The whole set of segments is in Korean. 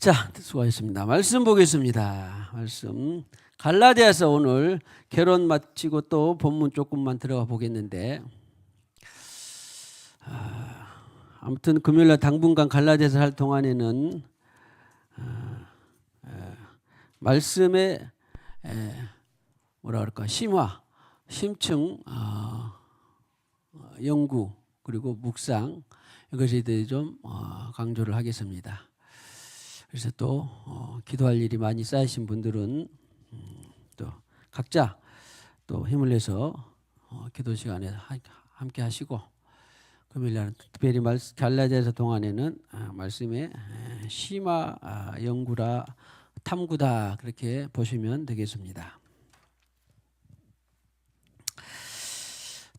자, 수고하셨습니다. 말씀 보겠습니다. 말씀 갈라디아서 오늘 결론 마치고 또 본문 조금만 들어가 보겠는데, 아무튼 금요일날 당분간 갈라디아서 할 동안에는 말씀의 뭐라 그럴까, 심화, 심층, 연구 그리고 묵상, 이것에 대해 좀 강조를 하겠습니다. 그래서 또 기도할 일이 많이 쌓이신 분들은 또 각자 또 힘을 내서 기도 시간에 함께 하시고, 금요일날 특별히 갈라디아서 동안에는 말씀의 심화 연구라 탐구다, 그렇게 보시면 되겠습니다.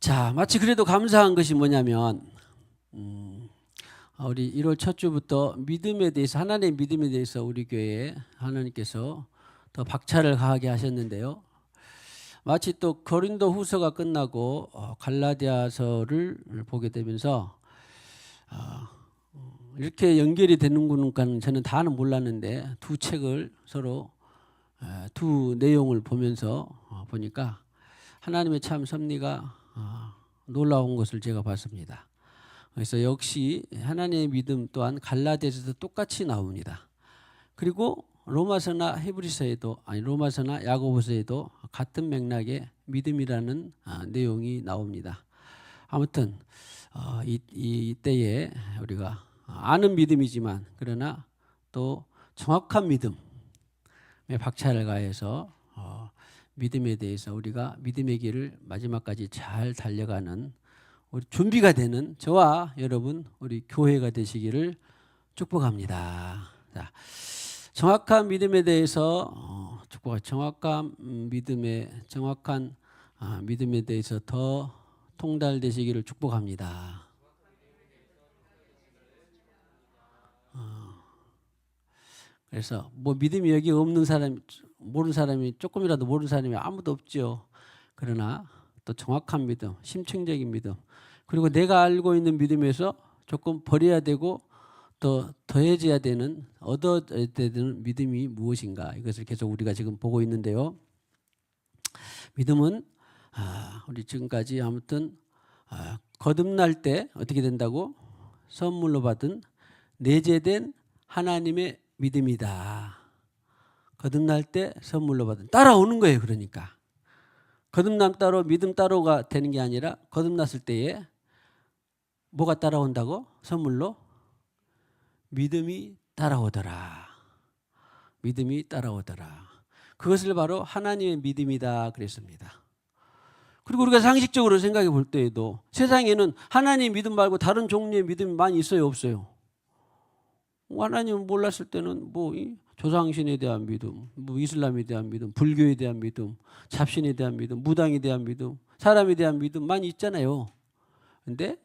자, 마치 그래도 감사한 것이 뭐냐면, 우리 1월 첫 주부터 믿음에 대해서, 하나님의 믿음에 대해서 우리 교회에 하나님께서 더 박차를 가하게 하셨는데요. 마치 또 고린도 후서가 끝나고 갈라디아서를 보게 되면서 이렇게 연결이 되는구나, 저는 다는 몰랐는데 두 책을 서로 두 내용을 보면서 보니까 하나님의 참 섭리가 놀라운 것을 제가 봤습니다. 그래서 역시 하나님의 믿음 또한 갈라디아서도 똑같이 나옵니다. 그리고 로마서나 히브리서에도, 로마서나 야고보서에도 같은 맥락의 믿음이라는 내용이 나옵니다. 아무튼 이때에 우리가 아는 믿음이지만 그러나 또 정확한 믿음에 박차를 가해서 믿음에 대해서 우리가 믿음의 길을 마지막까지 잘 달려가는 우리 준비가 되는 저와 여러분, 우리 교회가 되시기를 축복합니다. 자, 정확한 믿음에 대해서 정확한 믿음에 대해서 더 통달되시기를 축복합니다. 그래서 뭐 믿음이 여기 없는 사람, 모르는 사람이, 조금이라도 모르는 사람이 아무도 없죠. 그러나 또 정확한 믿음, 심층적인 믿음, 그리고 내가 알고 있는 믿음에서 조금 버려야 되고 또 더해져야 되는, 얻어야 되는 믿음이 무엇인가, 이것을 계속 우리가 지금 보고 있는데요. 믿음은 우리 지금까지 아무튼 거듭날 때 어떻게 된다고? 선물로 받은 내재된 하나님의 믿음이다. 거듭날 때 선물로 받은, 따라오는 거예요. 그러니까 거듭남 따로 믿음 따로가 되는 게 아니라, 거듭났을 때에 뭐가 따라온다고? 선물로 믿음이 따라오더라. 믿음이 따라오더라. 그것을 바로 하나님의 믿음이다 그랬습니다. 그리고 우리가 상식적으로 생각해 볼 때에도 세상에는 하나님 믿음 말고 다른 종류의 믿음이 많이 있어요, 없어요? 하나님을 몰랐을 때는 뭐 조상신에 대한 믿음, 뭐 이슬람에 대한 믿음, 불교에 대한 믿음, 잡신에 대한 믿음, 무당에 대한 믿음, 사람에 대한 믿음 많이 있잖아요. 근데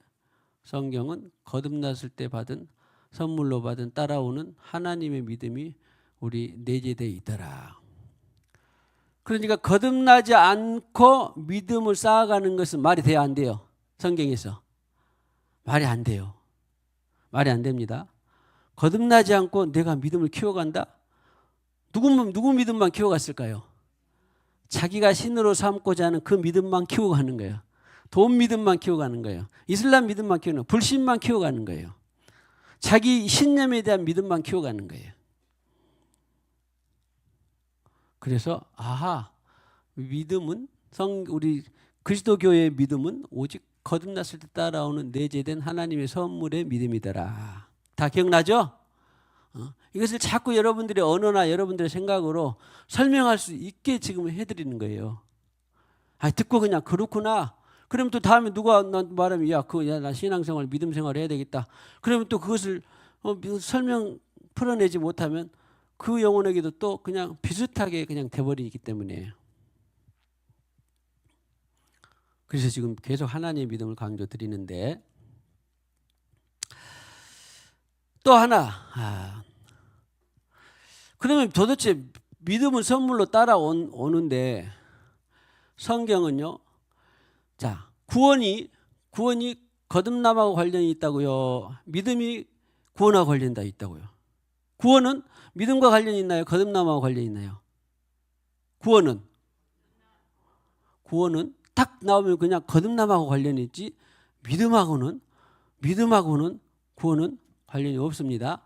성경은 거듭났을 때 받은, 선물로 받은, 따라오는 하나님의 믿음이 우리 내재되어 있더라. 그러니까 거듭나지 않고 믿음을 쌓아가는 것은 말이 돼야 안 돼요? 성경에서 말이 안 돼요. 말이 안 됩니다. 거듭나지 않고 내가 믿음을 키워간다? 누구 믿음만 키워갔을까요? 자기가 신으로 삼고자 하는 그 믿음만 키워가는 거예요. 돈 믿음만 키워가는 거예요. 이슬람 믿음만 키우는 거예요. 불신만 키워가는 거예요. 자기 신념에 대한 믿음만 키워가는 거예요. 그래서 믿음은, 우리 그리스도교의 믿음은 오직 거듭났을 때 따라오는 내재된 하나님의 선물의 믿음이더라. 다 기억나죠? 이것을 자꾸 여러분들의 언어나 여러분들의 생각으로 설명할 수 있게 지금 해드리는 거예요. 듣고 그냥 그렇구나. 그러면 또 다음에 누가 말하면 나 신앙생활, 믿음생활 해야 되겠다. 그러면 또 그것을 설명 풀어내지 못하면 그 영혼에게도 또 그냥 비슷하게 그냥 돼버리기 때문에. 그래서 지금 계속 하나님의 믿음을 강조드리는데, 또 하나, 그러면 도대체 믿음은 선물로 따라오는데 성경은요, 자, 구원이 거듭남하고 관련이 있다고요? 믿음이 구원하고 관련이 있다고요? 구원은 믿음과 관련이 있나요? 거듭남하고 관련이 있나요? 구원은 딱 나오면 그냥 거듭남하고 관련이 있지 믿음하고는 구원은 관련이 없습니다.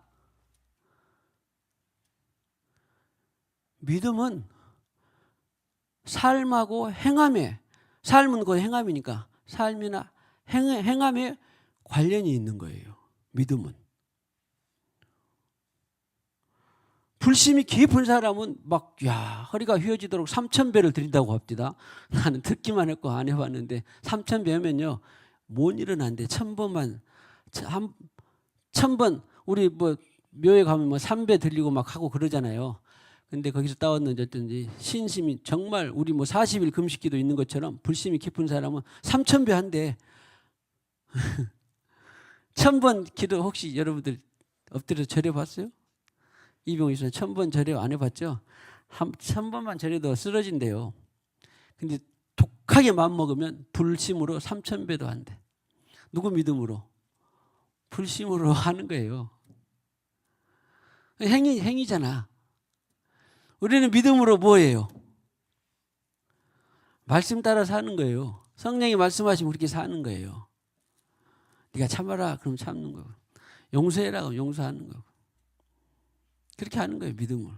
믿음은 삶하고 행함에, 삶은 그 행함이니까 삶이나 행함에 관련이 있는 거예요. 믿음은. 불심이 깊은 사람은 막 허리가 휘어지도록 3,000배를 드린다고 합니다. 나는 듣기만 했고 안 해봤는데 3,000배면요 못 일어난대. 1,000번만 1,000번 우리 뭐 묘에 가면 뭐 3배 들리고 막 하고 그러잖아요. 근데 거기서 따왔는지 어쩐지 신심이 정말 우리 뭐 40일 금식기도 있는 것처럼 불심이 깊은 사람은 3,000배 한대. 1,000번 기도 혹시 여러분들 엎드려 절해봤어요? 이병호 씨는 1,000번 절해 안 해봤죠? 1,000번만 절해도 쓰러진대요. 근데 독하게 마음먹으면 불심으로 3,000배도 한대. 누구 믿음으로? 불심으로 하는 거예요. 행위잖아. 우리는 믿음으로 뭐예요? 말씀 따라 사는 거예요. 성령이 말씀하시면 그렇게 사는 거예요. 네가 참아라 그럼 참는 거고, 용서해라 그럼 용서하는 거고, 그렇게 하는 거예요. 믿음을.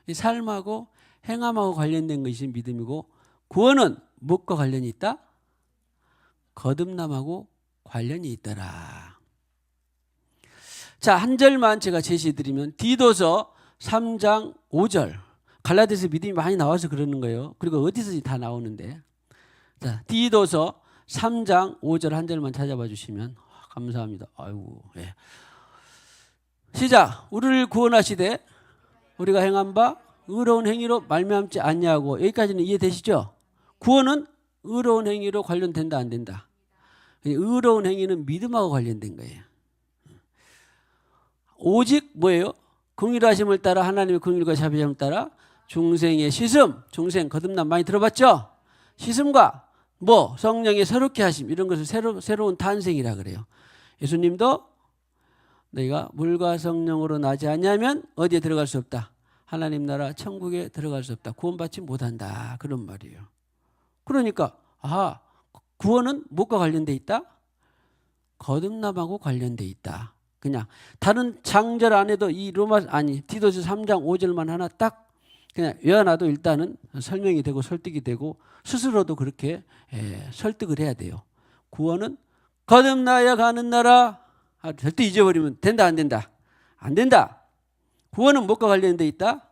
이 삶하고 행함하고 관련된 것이 믿음이고, 구원은 무엇과 관련이 있다? 거듭남하고 관련이 있더라. 자, 한 절만 제가 제시해드리면 디도서 3장 5절. 갈라디아서 믿음이 많이 나와서 그러는 거예요. 그리고 어디서든지 다 나오는데. 자, 디도서 3장 5절 한 절만 찾아봐 주시면 감사합니다. 아이고, 예. 시작. 우리를 구원하시되 우리가 행한 바 의로운 행위로 말미암지 않냐고. 여기까지는 이해되시죠? 구원은 의로운 행위로 관련된다 안 된다? 의로운 행위는 믿음하고 관련된 거예요. 오직 뭐예요? 긍휼하심을 따라, 하나님의 긍휼과 자비함을 따라 중생의 씻음, 중생 거듭남 많이 들어봤죠? 씻음과 뭐 성령의 새롭게 하심, 이런 것을 새로운 탄생이라 그래요. 예수님도 너희가 물과 성령으로 나지 않냐면 어디에 들어갈 수 없다? 하나님 나라 천국에 들어갈 수 없다. 구원받지 못한다. 그런 말이에요. 그러니까 구원은 무엇과 관련돼 있다? 거듭남하고 관련돼 있다. 그냥 다른 장절 안에도 이 디도서 3장 5절만 하나 딱 그냥 외워놔도 일단은 설명이 되고 설득이 되고 스스로도 그렇게 설득을 해야 돼요. 구원은 거듭나야 가는 나라. 절대 잊어버리면 된다 안 된다? 안 된다. 구원은 무엇과 관련돼 있다?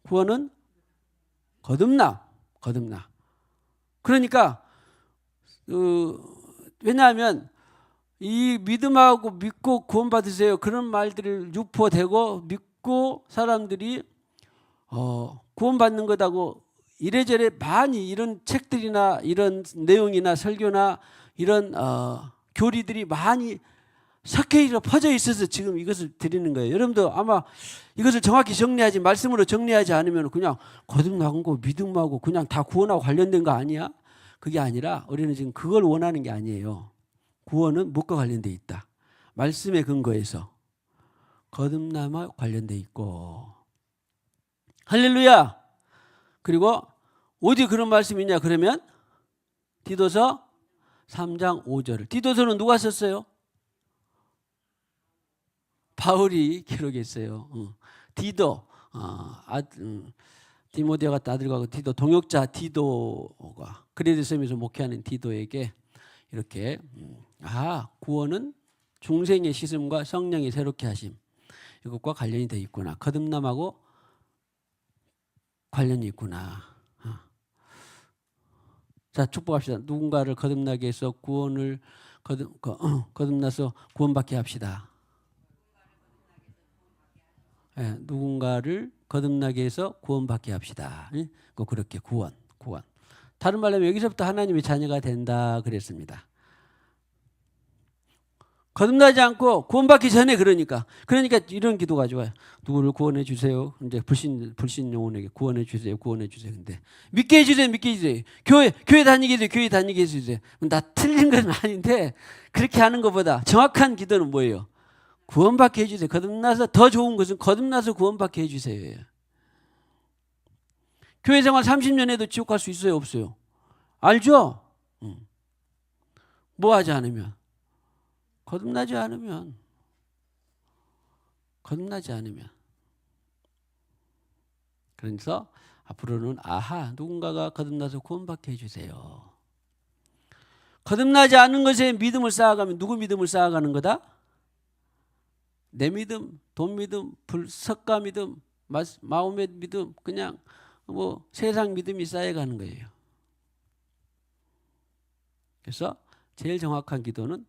구원은 거듭남. 그러니까 왜냐하면 이 믿음하고 믿고 구원받으세요 그런 말들을 유포되고 믿고 사람들이 구원받는 것하고 이래저래 많이 이런 책들이나 이런 내용이나 설교나 이런 교리들이 많이 섞여 퍼져 있어서 지금 이것을 드리는 거예요. 여러분도 아마 이것을 정확히 정리하지, 말씀으로 정리하지 않으면 그냥 거듭나고 믿음하고 그냥 다 구원하고 관련된 거 아니야? 그게 아니라 우리는 지금 그걸 원하는 게 아니에요. 구원은 무엇과 관련돼 있다? 말씀에 근거해서 거듭남과 관련돼 있고. 할렐루야. 그리고 어디 그런 말씀이 있냐 그러면 디도서 3장 5절을. 디도서는 누가 썼어요? 바울이 기록했어요. 디도 디모데가 아들과 디도 동역자 디도가 그레데섬에서 목회하는 디도에게 이렇게 구원은 중생의 씻음과 성령의 새롭게 하심, 이것과 관련이 되어 있구나. 거듭남하고 관련이 있구나. 자, 축복합시다. 누군가를 거듭나게 해서 구원을 거듭나서 구원받게 합시다. 누군가를 거듭나게 해서 구원받게 합시다. 그렇게 구원. 다른 말로 하면 여기서부터 하나님의 자녀가 된다 그랬습니다. 거듭나지 않고 구원받기 전에 그러니까 이런 기도가 좋아요. 누구를 구원해 주세요. 이제 불신 영혼에게 구원해 주세요. 근데 믿게 해주세요. 교회 다니게 해주세요. 나 틀린 건 아닌데 그렇게 하는 것보다 정확한 기도는 뭐예요? 구원받게 해주세요. 거듭나서 더 좋은 것은 거듭나서 구원받게 해주세요. 교회 생활 30년 해도 지옥 갈 수 있어요? 없어요? 알죠? 뭐 하지 않으면? 거듭나지 않으면. 그래서 앞으로는 누군가가 거듭나서 구원받게 해주세요. 거듭나지 않은 것에 믿음을 쌓아가면 누구 믿음을 쌓아가는 거다? 내 믿음, 돈 믿음, 석가 믿음, 마음의 믿음, 그냥 뭐 세상 믿음이 쌓여가는 거예요. 그래서 제일 정확한 기도는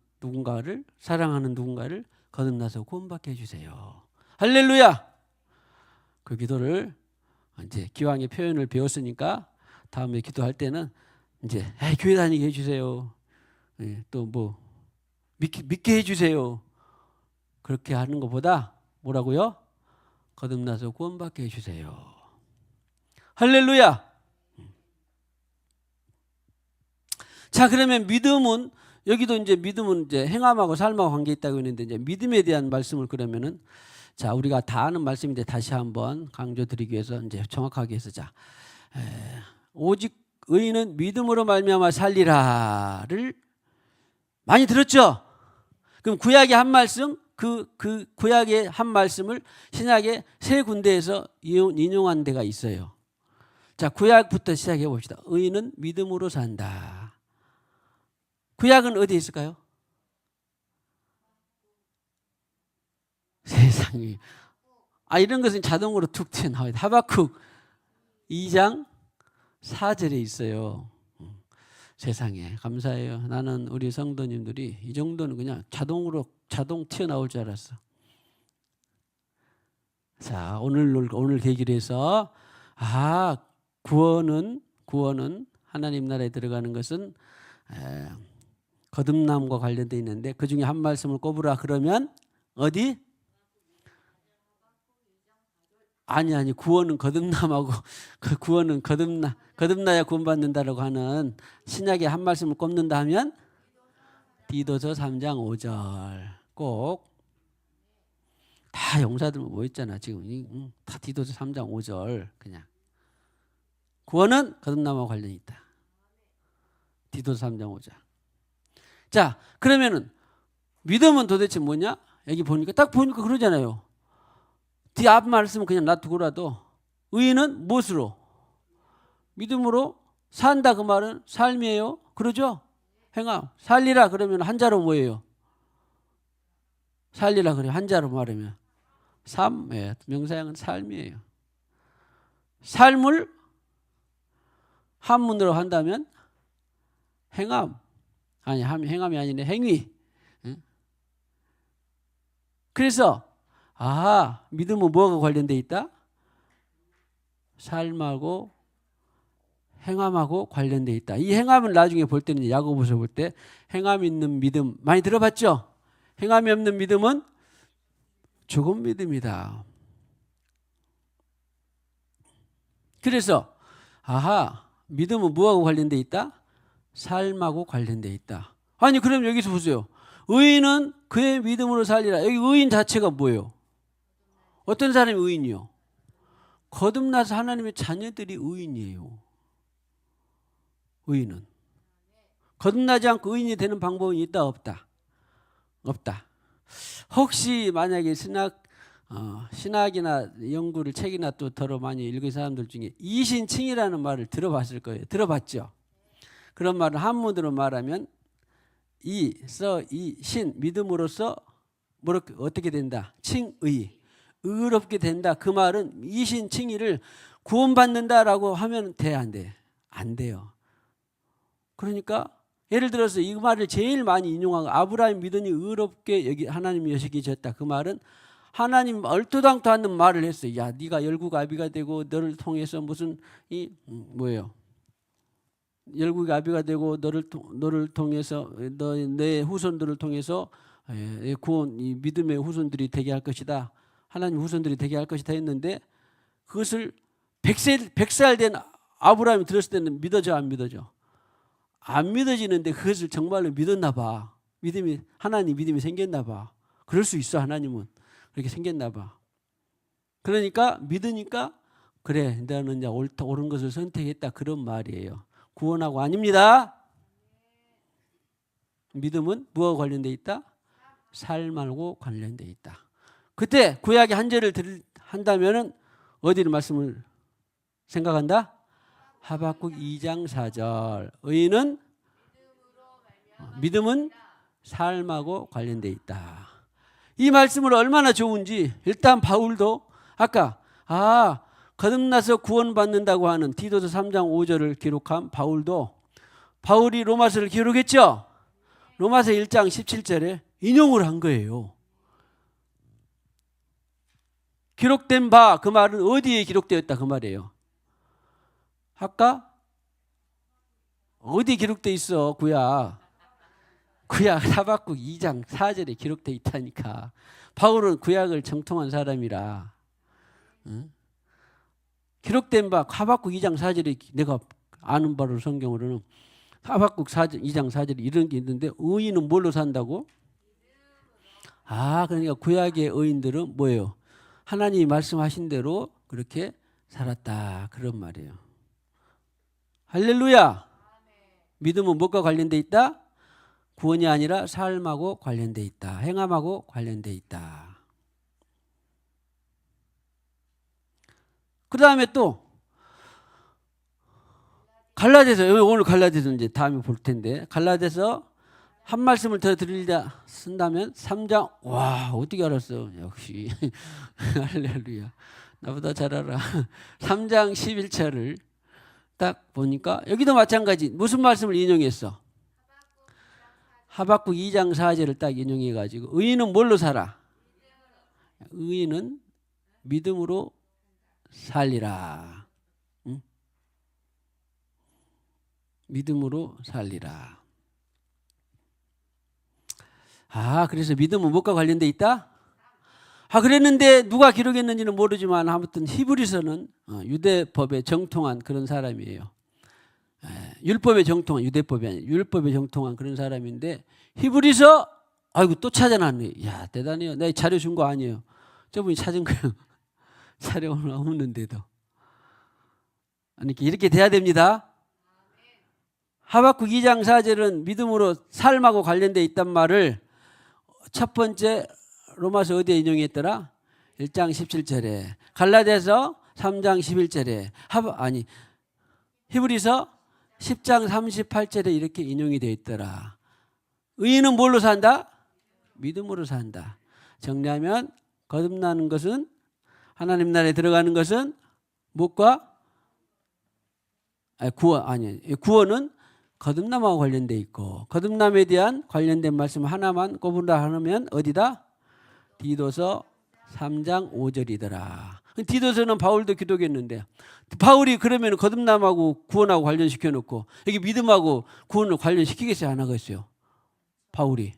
사랑하는 누군가를 거듭나서 구원받게 해주세요. 할렐루야! 그 기도를 이제 기왕의 표현을 배웠으니까 다음에 기도할 때는 이제 교회 다니게 해주세요. 또 뭐 믿게 해주세요. 그렇게 하는 것보다 뭐라고요? 거듭나서 구원받게 해주세요. 할렐루야! 자, 그러면 믿음은 여기도 이제 믿음은 이제 행함하고 삶하고 관계 있다고 했는데 이제 믿음에 대한 말씀을 그러면은 자, 우리가 다 아는 말씀인데 다시 한번 강조드리기 위해서 이제 정확하게 해서 오직 의인은 믿음으로 말미암아 살리라를 많이 들었죠? 그럼 구약의 한 말씀, 그 구약의 한 말씀을 신약의 세 군데에서 인용한 데가 있어요. 자, 구약부터 시작해 봅시다. 의인은 믿음으로 산다. 구약은 어디에 있을까요? 세상에. 이런 것은 자동으로 툭 튀어나와요. 하박국 2장 4절에 있어요. 세상에 감사해요. 나는 우리 성도님들이 이 정도는 그냥 자동 튀어나올 줄 알았어. 자, 오늘 계기로 해서 구원은 하나님 나라에 들어가는 것은 거듭남과 관련되어 있는데 그 중에 한 말씀을 꼽으라 그러면 어디? 아니 구원은 거듭남하고 구원은 거듭나야 구원받는다라고 하는 신약의 한 말씀을 꼽는다 하면 디도서 3장 5절 꼭 다 용사들 뭐 있잖아 지금 다 디도서 3장 5절 그냥 구원은 거듭남하고 관련이 있다. 디도서 3장 5절. 자, 그러면은 믿음은 도대체 뭐냐? 여기 딱 보니까 그러잖아요. 뒤 앞 말씀은 그냥 놔두고라도 의인은 무엇으로? 믿음으로 산다 그 말은 삶이에요. 그러죠? 행함. 살리라 그러면 한자로 뭐예요? 살리라 그래요. 한자로 말하면 삶. 명사형은 삶이에요. 삶을 한문으로 한다면 행함. 행함이 아니네. 행위. 그래서 믿음은 뭐가 관련돼 있다? 삶하고 행함하고 관련돼 있다. 이 행함은 나중에 볼 때는 야고보서 볼 때 행함 있는 믿음 많이 들어봤죠? 행함이 없는 믿음은 죽은 믿음이다. 그래서 믿음은 뭐하고 관련돼 있다? 삶하고 관련돼 있다. 그럼 여기서 보세요. 의인은 그의 믿음으로 살리라. 여기 의인 자체가 뭐예요? 어떤 사람이 의인이요? 거듭나서 하나님의 자녀들이 의인이에요. 의인은. 거듭나지 않고 의인이 되는 방법은 있다 없다? 없다. 혹시 만약에 신학이나 연구를 책이나 또 더러 많이 읽은 사람들 중에 이신칭이라는 말을 들어봤을 거예요. 들어봤죠? 그런 말을 한문으로 말하면 신 믿음으로써 어떻게 된다? 칭의 의롭게 된다. 그 말은 이신칭의를 구원받는다라고 하면 돼, 안 돼? 안 돼요. 그러니까 예를 들어서 이 말을 제일 많이 인용하고 아브라함이 믿으니 의롭게 여기 하나님이 여기셨다. 그 말은 하나님 얼토당토 않는 말을 했어요. 야, 네가 열국 아비가 되고 너를 통해서 무슨 열국의 아비가 되고 너를 통해서 내 후손들을 통해서 구원 이 믿음의 후손들이 되게 할 것이다. 하나님 후손들이 되게 할 것이다 했는데 그것을 100살 된 아브라함이 들었을 때는 믿어져 안 믿어져? 안 믿어지는데 그것을 정말로 믿었나 봐. 하나님 믿음이 생겼나 봐. 그럴 수 있어. 하나님은 그렇게 생겼나 봐. 그러니까 믿으니까 그래 너는 이제 옳은 것을 선택했다 그런 말이에요. 구원하고 아닙니다. 믿음은 무엇과 관련돼 있다? 삶하고 관련돼 있다. 그때 구약의 한 절을 한다면은 어디를 말씀을 생각한다? 하박국 2장 4절. 의인은 믿음은 삶하고 관련돼 있다. 이 말씀을 얼마나 좋은지 일단 바울도 아까 거듭나서 구원받는다고 하는 디도서 3장 5절을 기록한 바울이 로마서를 기록했죠. 로마서 1장 17절에 인용을 한 거예요. 기록된 바 그 말은 어디에 기록되었다 그 말이에요. 아까 어디에 기록되어 있어 구약 하박국 2장 4절에 기록되어 있다니까. 바울은 구약을 정통한 사람이라 기록된 바 하박국 2장 4절에 내가 아는 바로 성경으로는 하박국 2장 4절에 이런 게 있는데 의인은 뭘로 산다고? 그러니까 구약의 의인들은 뭐예요? 하나님이 말씀하신 대로 그렇게 살았다 그런 말이에요. 할렐루야. 믿음은 무엇과 관련돼 있다? 구원이 아니라 삶하고 관련돼 있다. 행함하고 관련돼 있다. 그 다음에 또 갈라디아서 오늘 갈라디아서 이제 다음에 볼 텐데 갈라디아서 한 말씀을 더 드리자 쓴다면 3장 와 어떻게 알았어 역시 할렐루야 나보다 잘 알아 3장 11절을 딱 보니까 여기도 마찬가지 무슨 말씀을 인용했어? 하박국 2장 4절을 딱 인용해 가지고 의인은 뭘로 살아? 의인은 믿음으로 살리라. 응? 믿음으로 살리라. 그래서 믿음은 무엇과 관련돼 있다? 그랬는데 누가 기록했는지는 모르지만 아무튼 히브리서는 유대법에 정통한 그런 사람이에요. 율법에 정통한 유대법이 아니에요. 율법에 정통한 그런 사람인데 히브리서 아이고 또 찾아놨네. 야 대단해요. 내가 자료 준 거 아니에요. 저분이 찾은 거예요. 자료는 없는데도. 아니 이렇게 돼야 됩니다. 하박국 2장 4절은 믿음으로 삶하고 관련돼 있단 말을 첫 번째 로마서 어디에 인용했더라? 1장 17절에 갈라디아서 3장 11절에 히브리서 10장 38절에 이렇게 인용이 되어 있더라. 의인은 뭘로 산다? 믿음으로 산다. 정리하면 거듭나는 것은 하나님 나라에 들어가는 것은 무엇과? 구원은 거듭남하고 관련돼 있고 거듭남에 대한 관련된 말씀 하나만 꼽으라 하면 어디다? 디도서 3장 5절이더라. 디도서는 바울도 기록했는데 바울이 그러면 거듭남하고 구원하고 관련시켜 놓고 여기 믿음하고 구원을 관련시키겠어요? 안 하겠어요? 바울이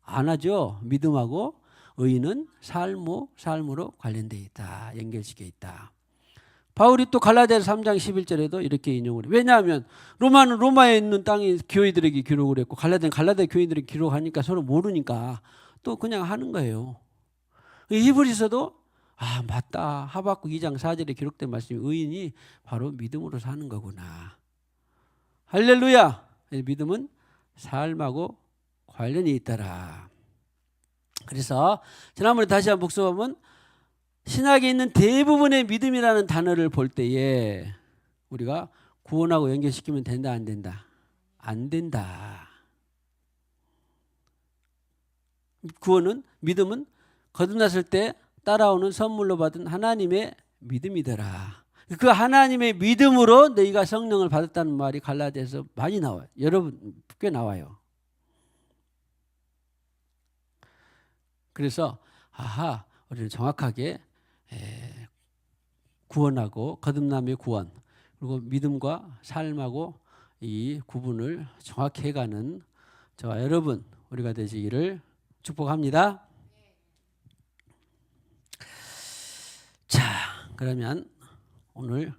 안 하죠. 믿음하고 의인은 삶으로 관련돼 있다. 연결시켜 있다. 바울이 또 갈라디아서 3장 11절에도 이렇게 인용을 해요. 왜냐하면 로마는 로마에 있는 땅의 교회들에게 기록을 했고 갈라디아는 갈라디아 교회들에게 기록하니까 서로 모르니까 또 그냥 하는 거예요. 히브리서도 맞다. 하박국 2장 4절에 기록된 말씀이 의인이 바로 믿음으로 사는 거구나. 할렐루야. 믿음은 삶하고 관련이 있더라. 그래서 지난번에 다시 한번 복습하면 신약에 있는 대부분의 믿음이라는 단어를 볼 때에 우리가 구원하고 연결시키면 된다 안 된다? 안 된다. 믿음은 거듭났을 때 따라오는 선물로 받은 하나님의 믿음이더라. 그 하나님의 믿음으로 너희가 성령을 받았다는 말이 갈라디아서 많이 나와요. 여러분 꽤 나와요. 그래서 우리는 정확하게 구원하고 거듭남의 구원 그리고 믿음과 삶하고 이 구분을 정확히 해가는 저와 여러분 우리가 되시기를 축복합니다. 자, 그러면 오늘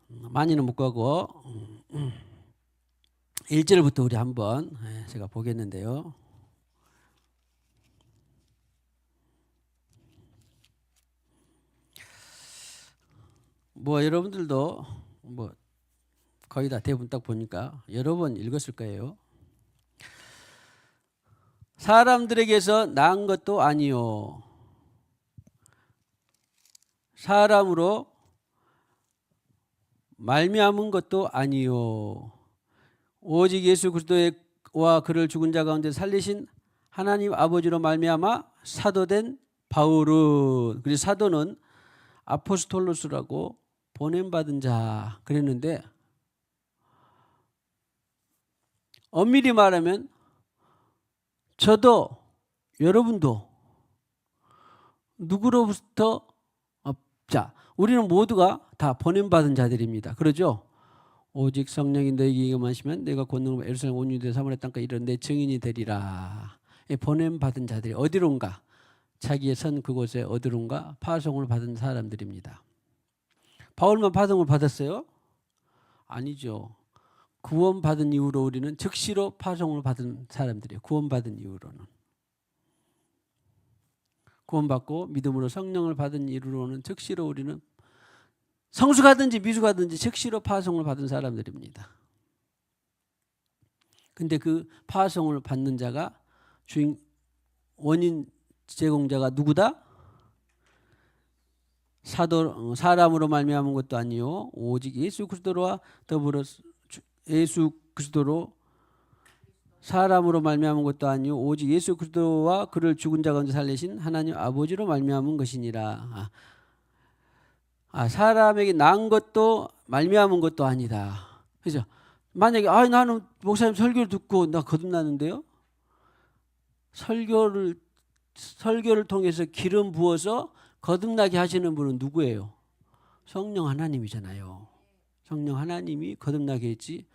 많이는 못 가고 1절부터 우리 한번 제가 보겠는데요. 뭐 여러분들도 뭐 거의 다 대부분 딱 보니까 여러 번 읽었을 거예요. 사람들에게서 난 것도 아니요 사람으로 말미암은 것도 아니요 오직 예수 그리스도와 그를 죽은 자 가운데 살리신 하나님 아버지로 말미암아 사도된 바울은, 그래서 사도는 아포스톨로스라고 보냄받은 자 그랬는데, 엄밀히 말하면 저도 여러분도 누구로부터 자 우리는 모두가 다 보냄받은 자들입니다. 그러죠? 오직 성령이 너에게 임하시면 내가 권능으로 예루살렘 온 유대 사마리아 땅까지 이르러 내 증인이 되리라. 보냄받은 자들이 어디론가, 자기의 선 그곳에 어디론가 파송을 받은 사람들입니다. 바울만 파송을 받았어요? 아니죠. 구원받은 이후로 우리는 즉시로 파송을 받은 사람들이에요. 구원받은 이후로는. 구원받고 믿음으로 성령을 받은 이후로는 즉시로 우리는 성숙하든지 미숙하든지 즉시로 파송을 받은 사람들입니다. 근데 그 파송을 받는 자가 원인 제공자가 누구다? 사람으로 말미암은 것도 아니요 오직 예수 그리스도와 더불어 예수 그리스도로 사람으로 말미암은 것도 아니요 오직 예수 그리스도와 그를 죽은 자 가운데 살리신 하나님 아버지로 말미암은 것이니라. 사람에게 난 것도 말미암은 것도 아니다. 그죠? 만약에 나는 목사님 설교를 듣고 나 거듭나는데요. 설교를 통해서 기름 부어서 거듭나게 하시는 분은 누구예요? 성령 하나님이잖아요. 성령 하나님이 거듭나게 했지.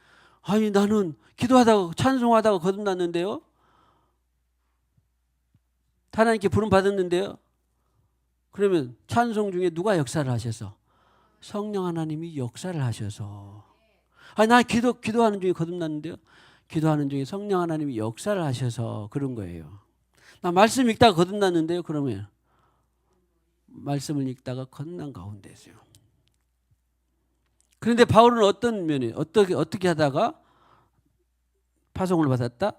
나는 기도하다가 찬송하다가 거듭났는데요. 하나님께 부름 받았는데요. 그러면 찬송 중에 누가 역사를 하셔서? 성령 하나님이 역사를 하셔서. 나 기도하는 중에 거듭났는데요. 기도하는 중에 성령 하나님이 역사를 하셔서 그런 거예요. 나 말씀 읽다가 거듭났는데요. 그러면 말씀을 읽다가 거듭난 가운데서요. 그런데 바울은 어떤 면에 어떻게 하다가 파송을 받았다?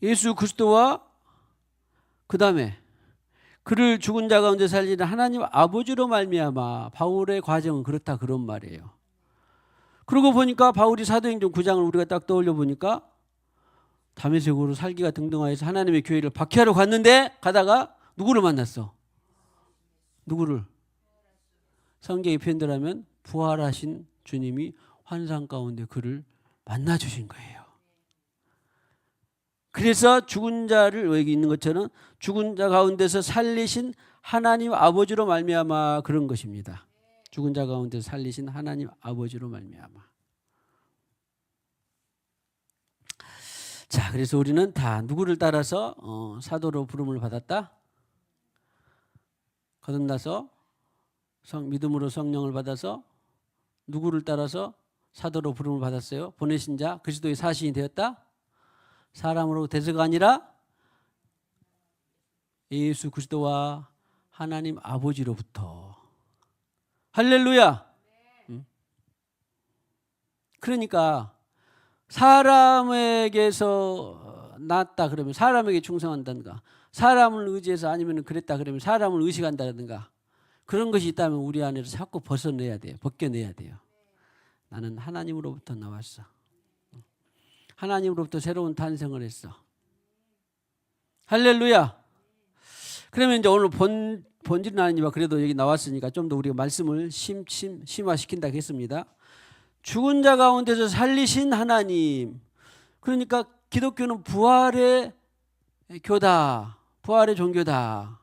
예수 그리스도와 그 다음에 그를 죽은 자 가운데 살리는 하나님 아버지로 말미암아. 바울의 과정은 그렇다 그런 말이에요. 그러고 보니까 바울이 사도행전 9장을 우리가 딱 떠올려 보니까 다메섹으로 살기가 등등하여서 하나님의 교회를 박해하러 갔는데 가다가 누구를 만났어? 누구를? 성경의 표현대로하면 부활하신 주님이 환상 가운데 그를 만나주신 거예요. 그래서 죽은 자를 여기 있는 것처럼 죽은 자 가운데서 살리신 하나님 아버지로 말미암아 그런 것입니다. 죽은 자 가운데서 살리신 하나님 아버지로 말미암아. 자, 그래서 우리는 다 누구를 따라서 사도로 부름을 받았다? 거듭나서 믿음으로 성령을 받아서 누구를 따라서 사도로 부름을 받았어요? 보내신 자 그리스도의 사신이 되었다? 사람으로 돼서가 아니라 예수 그리스도와 하나님 아버지로부터. 할렐루야. 그러니까 사람에게서 낳았다 그러면 사람에게 충성한다든가, 사람을 의지해서 아니면 그랬다 그러면 사람을 의식한다든가, 그런 것이 있다면 우리 안에서 자꾸 벗겨내야 돼요. 나는 하나님으로부터 나왔어. 하나님으로부터 새로운 탄생을 했어. 할렐루야. 그러면 이제 오늘 본질은 아니지만 그래도 여기 나왔으니까 좀 더 우리가 말씀을 심화시킨다고 했습니다. 죽은 자 가운데서 살리신 하나님. 그러니까 기독교는 부활의 교다, 부활의 종교다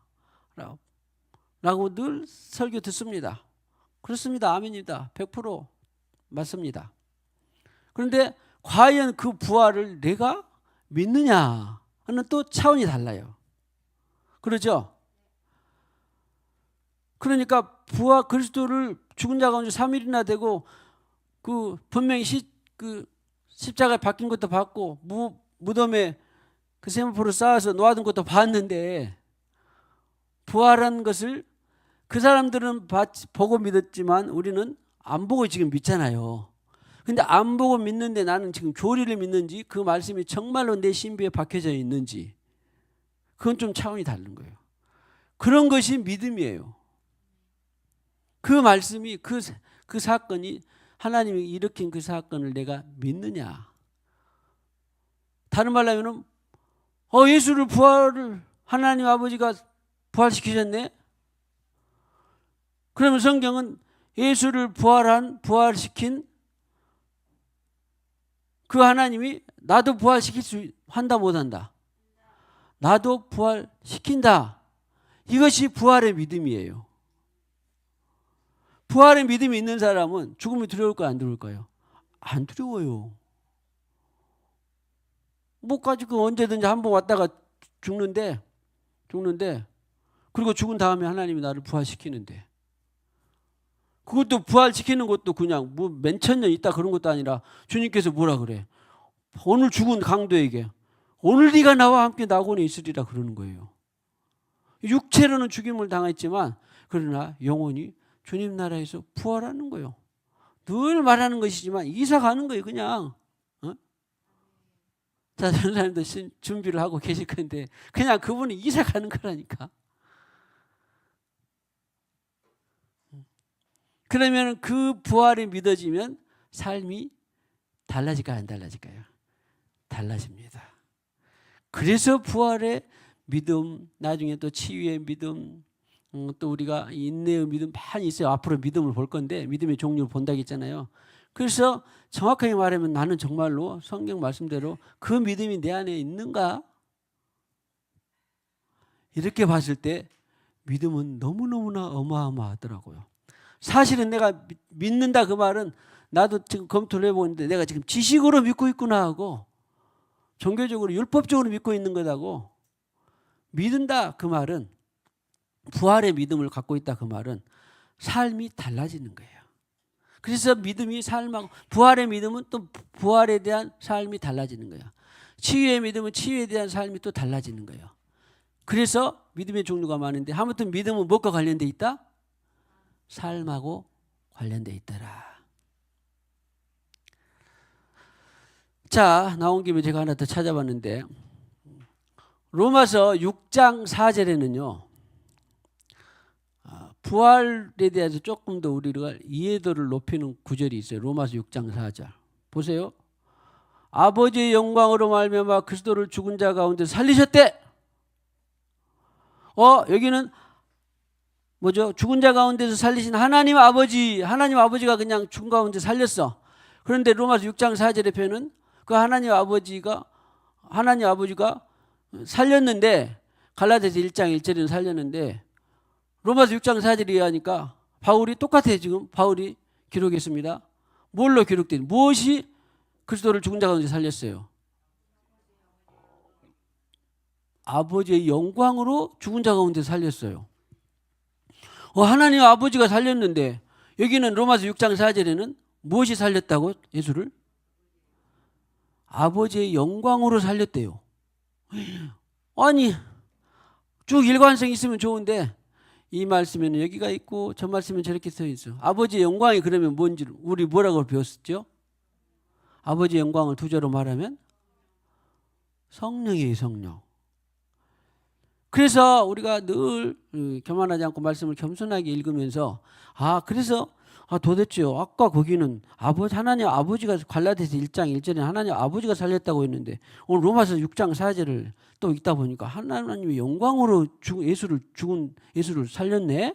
라고 늘 설교 듣습니다. 그렇습니다. 아멘입니다. 100% 맞습니다. 그런데 과연 그 부활을 내가 믿느냐 하는 또 차원이 달라요. 그렇죠? 그러니까 부활 그리스도를 죽은 자 가운데 3일이나 되고 그 분명히 십자가에 박힌 것도 봤고 무덤에 그 세마포를 쌓아서 놓아둔 것도 봤는데 부활한 것을 그 사람들은 보고 믿었지만 우리는 안 보고 지금 믿잖아요. 근데 안 보고 믿는데 나는 지금 교리를 믿는지 그 말씀이 정말로 내 신비에 박혀져 있는지 그건 좀 차원이 다른 거예요. 그런 것이 믿음이에요. 그 말씀이 그 사건이 하나님이 일으킨 그 사건을 내가 믿느냐. 다른 말로 하면 예수를 하나님 아버지가 부활시키셨네. 그러면 성경은 예수를 부활시킨 그 하나님이 나도 부활시킬 수 한다 못한다? 나도 부활시킨다. 이것이 부활의 믿음이에요. 부활의 믿음이 있는 사람은 죽음이 두려울까요? 안 두려울까요? 안 두려워요. 못 가지고 언제든지 한번 왔다가 죽는데 그리고 죽은 다음에 하나님이 나를 부활시키는데 그것도 부활시키는 것도 그냥 뭐 몇천 년 있다 그런 것도 아니라 주님께서 뭐라 그래? 오늘 죽은 강도에게 오늘 네가 나와 함께 낙원에 있으리라 그러는 거예요. 육체로는 죽임을 당했지만 그러나 영혼이 주님 나라에서 부활하는 거예요. 늘 말하는 것이지만 이사 가는 거예요. 그냥. 자, 다른 사람도 준비를 하고 계실 건데 그냥 그분이 이사 가는 거라니까. 그러면 그 부활이 믿어지면 삶이 달라질까요? 안 달라질까요? 달라집니다. 그래서 부활의 믿음, 나중에 또 치유의 믿음, 또 우리가 인내의 믿음 많이 있어요. 앞으로 믿음을 볼 건데 믿음의 종류를 본다고 했잖아요. 그래서 정확하게 말하면 나는 정말로 성경 말씀대로 그 믿음이 내 안에 있는가? 이렇게 봤을 때 믿음은 너무너무나 어마어마하더라고요. 사실은 내가 믿는다 그 말은 나도 지금 검토를 해보는데 내가 지금 지식으로 믿고 있구나 하고 종교적으로 율법적으로 믿고 있는 거다고. 믿는다 그 말은 부활의 믿음을 갖고 있다 그 말은 삶이 달라지는 거예요. 그래서 믿음이 삶하고 부활의 믿음은 또 부활에 대한 삶이 달라지는 거예요. 치유의 믿음은 치유에 대한 삶이 또 달라지는 거예요. 그래서 믿음의 종류가 많은데 아무튼 믿음은 무엇과 관련돼 있다? 삶하고 관련돼 있더라. 자, 나온 김에 제가 하나 더 찾아봤는데 로마서 6장 4절에는요. 부활에 대해서 조금 더 우리가 이해도를 높이는 구절이 있어요. 로마서 6장 4절. 보세요. 아버지의 영광으로 말미암아 그리스도를 죽은 자 가운데 살리셨대. 여기는 뭐죠? 죽은 자 가운데서 살리신 하나님 아버지가 그냥 죽은 가운데 살렸어. 그런데 로마서 6장 4절의 표현은 그 하나님 아버지가 살렸는데 갈라디아서 1장 1절에는 살렸는데 로마서 6장 4절에 하니까 바울이 똑같아요. 지금 바울이 기록했습니다. 뭘로 기록된? 무엇이 그리스도를 죽은 자 가운데 살렸어요? 아버지의 영광으로 죽은 자 가운데 살렸어요. 하나님 아버지가 살렸는데 여기는 로마서 6장 4절에는 무엇이 살렸다고? 예수를? 아버지의 영광으로 살렸대요. 아니 쭉 일관성 있으면 좋은데 이 말씀에는 여기가 있고 저 말씀에는 저렇게 써 있어. 아버지의 영광이 그러면 뭔지 우리 뭐라고 배웠었죠? 아버지의 영광을 두 자로 말하면 성령이에요. 성령. 그래서 우리가 늘 교만하지 않고 말씀을 겸손하게 읽으면서 그래서 도대체요. 아까 거기는 하나님 아버지가 갈라디아서 1장 1절에 하나님 아버지가 살렸다고 했는데 오늘 로마서 6장 4절을 또 읽다 보니까 하나님의 영광으로 예수를 살렸네.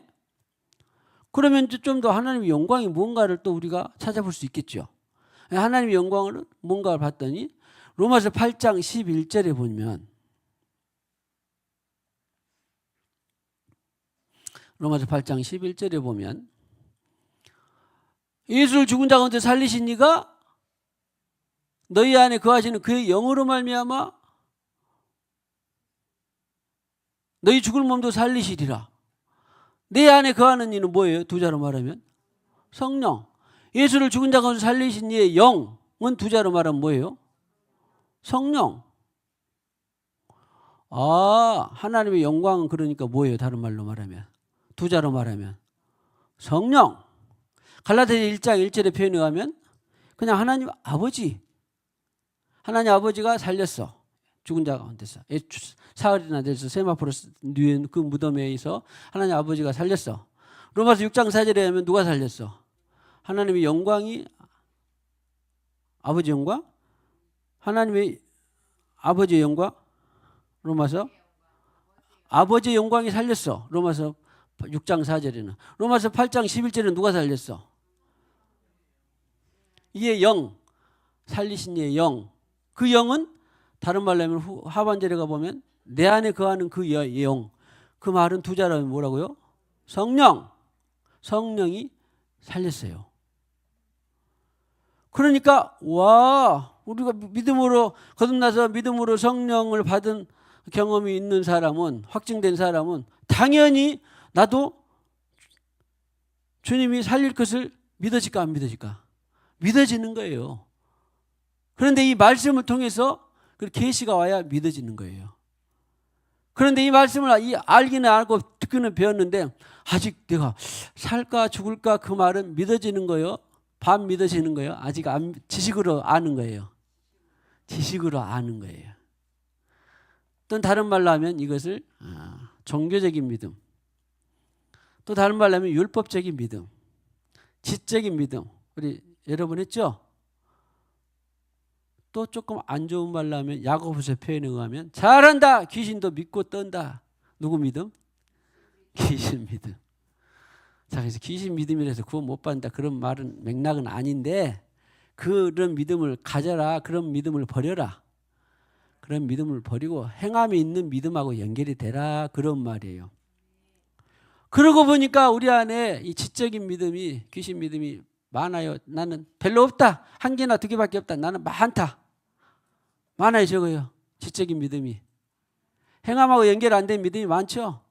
그러면 좀 더 하나님의 영광이 뭔가를 또 우리가 찾아볼 수 있겠죠. 하나님의 영광을 뭔가를 봤더니 로마서 8장 11절에 보면 로마서 8장 11절에 보면 예수를 죽은 자 가운데 살리신 이가 너희 안에 거하시는 그의 영으로 말미암아 너희 죽을 몸도 살리시리라. 내 안에 거하는 이는 뭐예요? 두 자로 말하면 성령. 예수를 죽은 자 가운데 살리신 이의 영은 두 자로 말하면 뭐예요? 성령. 하나님의 영광은 그러니까 뭐예요? 다른 말로 말하면, 두 자로 말하면 성령. 갈라디아 1장 1절의 표현에 의하면 그냥 하나님 아버지, 하나님 아버지가 살렸어. 죽은 자 가운데서 사흘이나 돼서 세마포로 누운 그 무덤에서 하나님 아버지가 살렸어. 로마서 6장 4절에 의하면 누가 살렸어? 하나님의 영광이, 아버지 영광? 하나님의 아버지의 영광? 로마서 아버지의 영광이 살렸어. 로마서 6장 4절에는. 로마서 8장 11절에는 누가 살렸어? 이의 영, 살리신 이의 영. 그 영은 다른 말로 하면 하반절에 가보면 내 안에 거하는 그 영. 그 말은 두 자라면 뭐라고요? 성령. 성령이 살렸어요. 그러니까 우리가 믿음으로 거듭나서 믿음으로 성령을 받은 경험이 있는 사람은, 확증된 사람은 당연히 나도 주님이 살릴 것을 믿어질까 안 믿어질까? 믿어지는 거예요. 그런데 이 말씀을 통해서 그 계시가 와야 믿어지는 거예요. 그런데 이 말씀을 알기는 알고 듣기는 배웠는데 아직 내가 살까 죽을까 그 말은 믿어지는 거예요? 반 믿어지는 거예요? 아직 지식으로 아는 거예요. 지식으로 아는 거예요. 또 다른 말로 하면 이것을 종교적인 믿음, 또 다른 말로 하면 율법적인 믿음, 지적인 믿음. 우리 여러 번 했죠? 또 조금 안 좋은 말로 하면 야고보서 표현에 의하면 잘한다, 귀신도 믿고 떤다. 누구 믿음? 귀신 믿음. 자, 그래서 귀신 믿음이라서 구원 못 받는다 그런 말은 맥락은 아닌데, 그런 믿음을 가져라, 그런 믿음을 버려라. 그런 믿음을 버리고 행함이 있는 믿음하고 연결이 되라, 그런 말이에요. 그러고 보니까 우리 안에 이 지적인 믿음이, 귀신 믿음이 많아요. 나는 별로 없다. 한 개나 두 개밖에 없다. 나는 많다. 많아요, 적어요. 지적인 믿음이. 행함하고 연결 안 된 믿음이 많죠.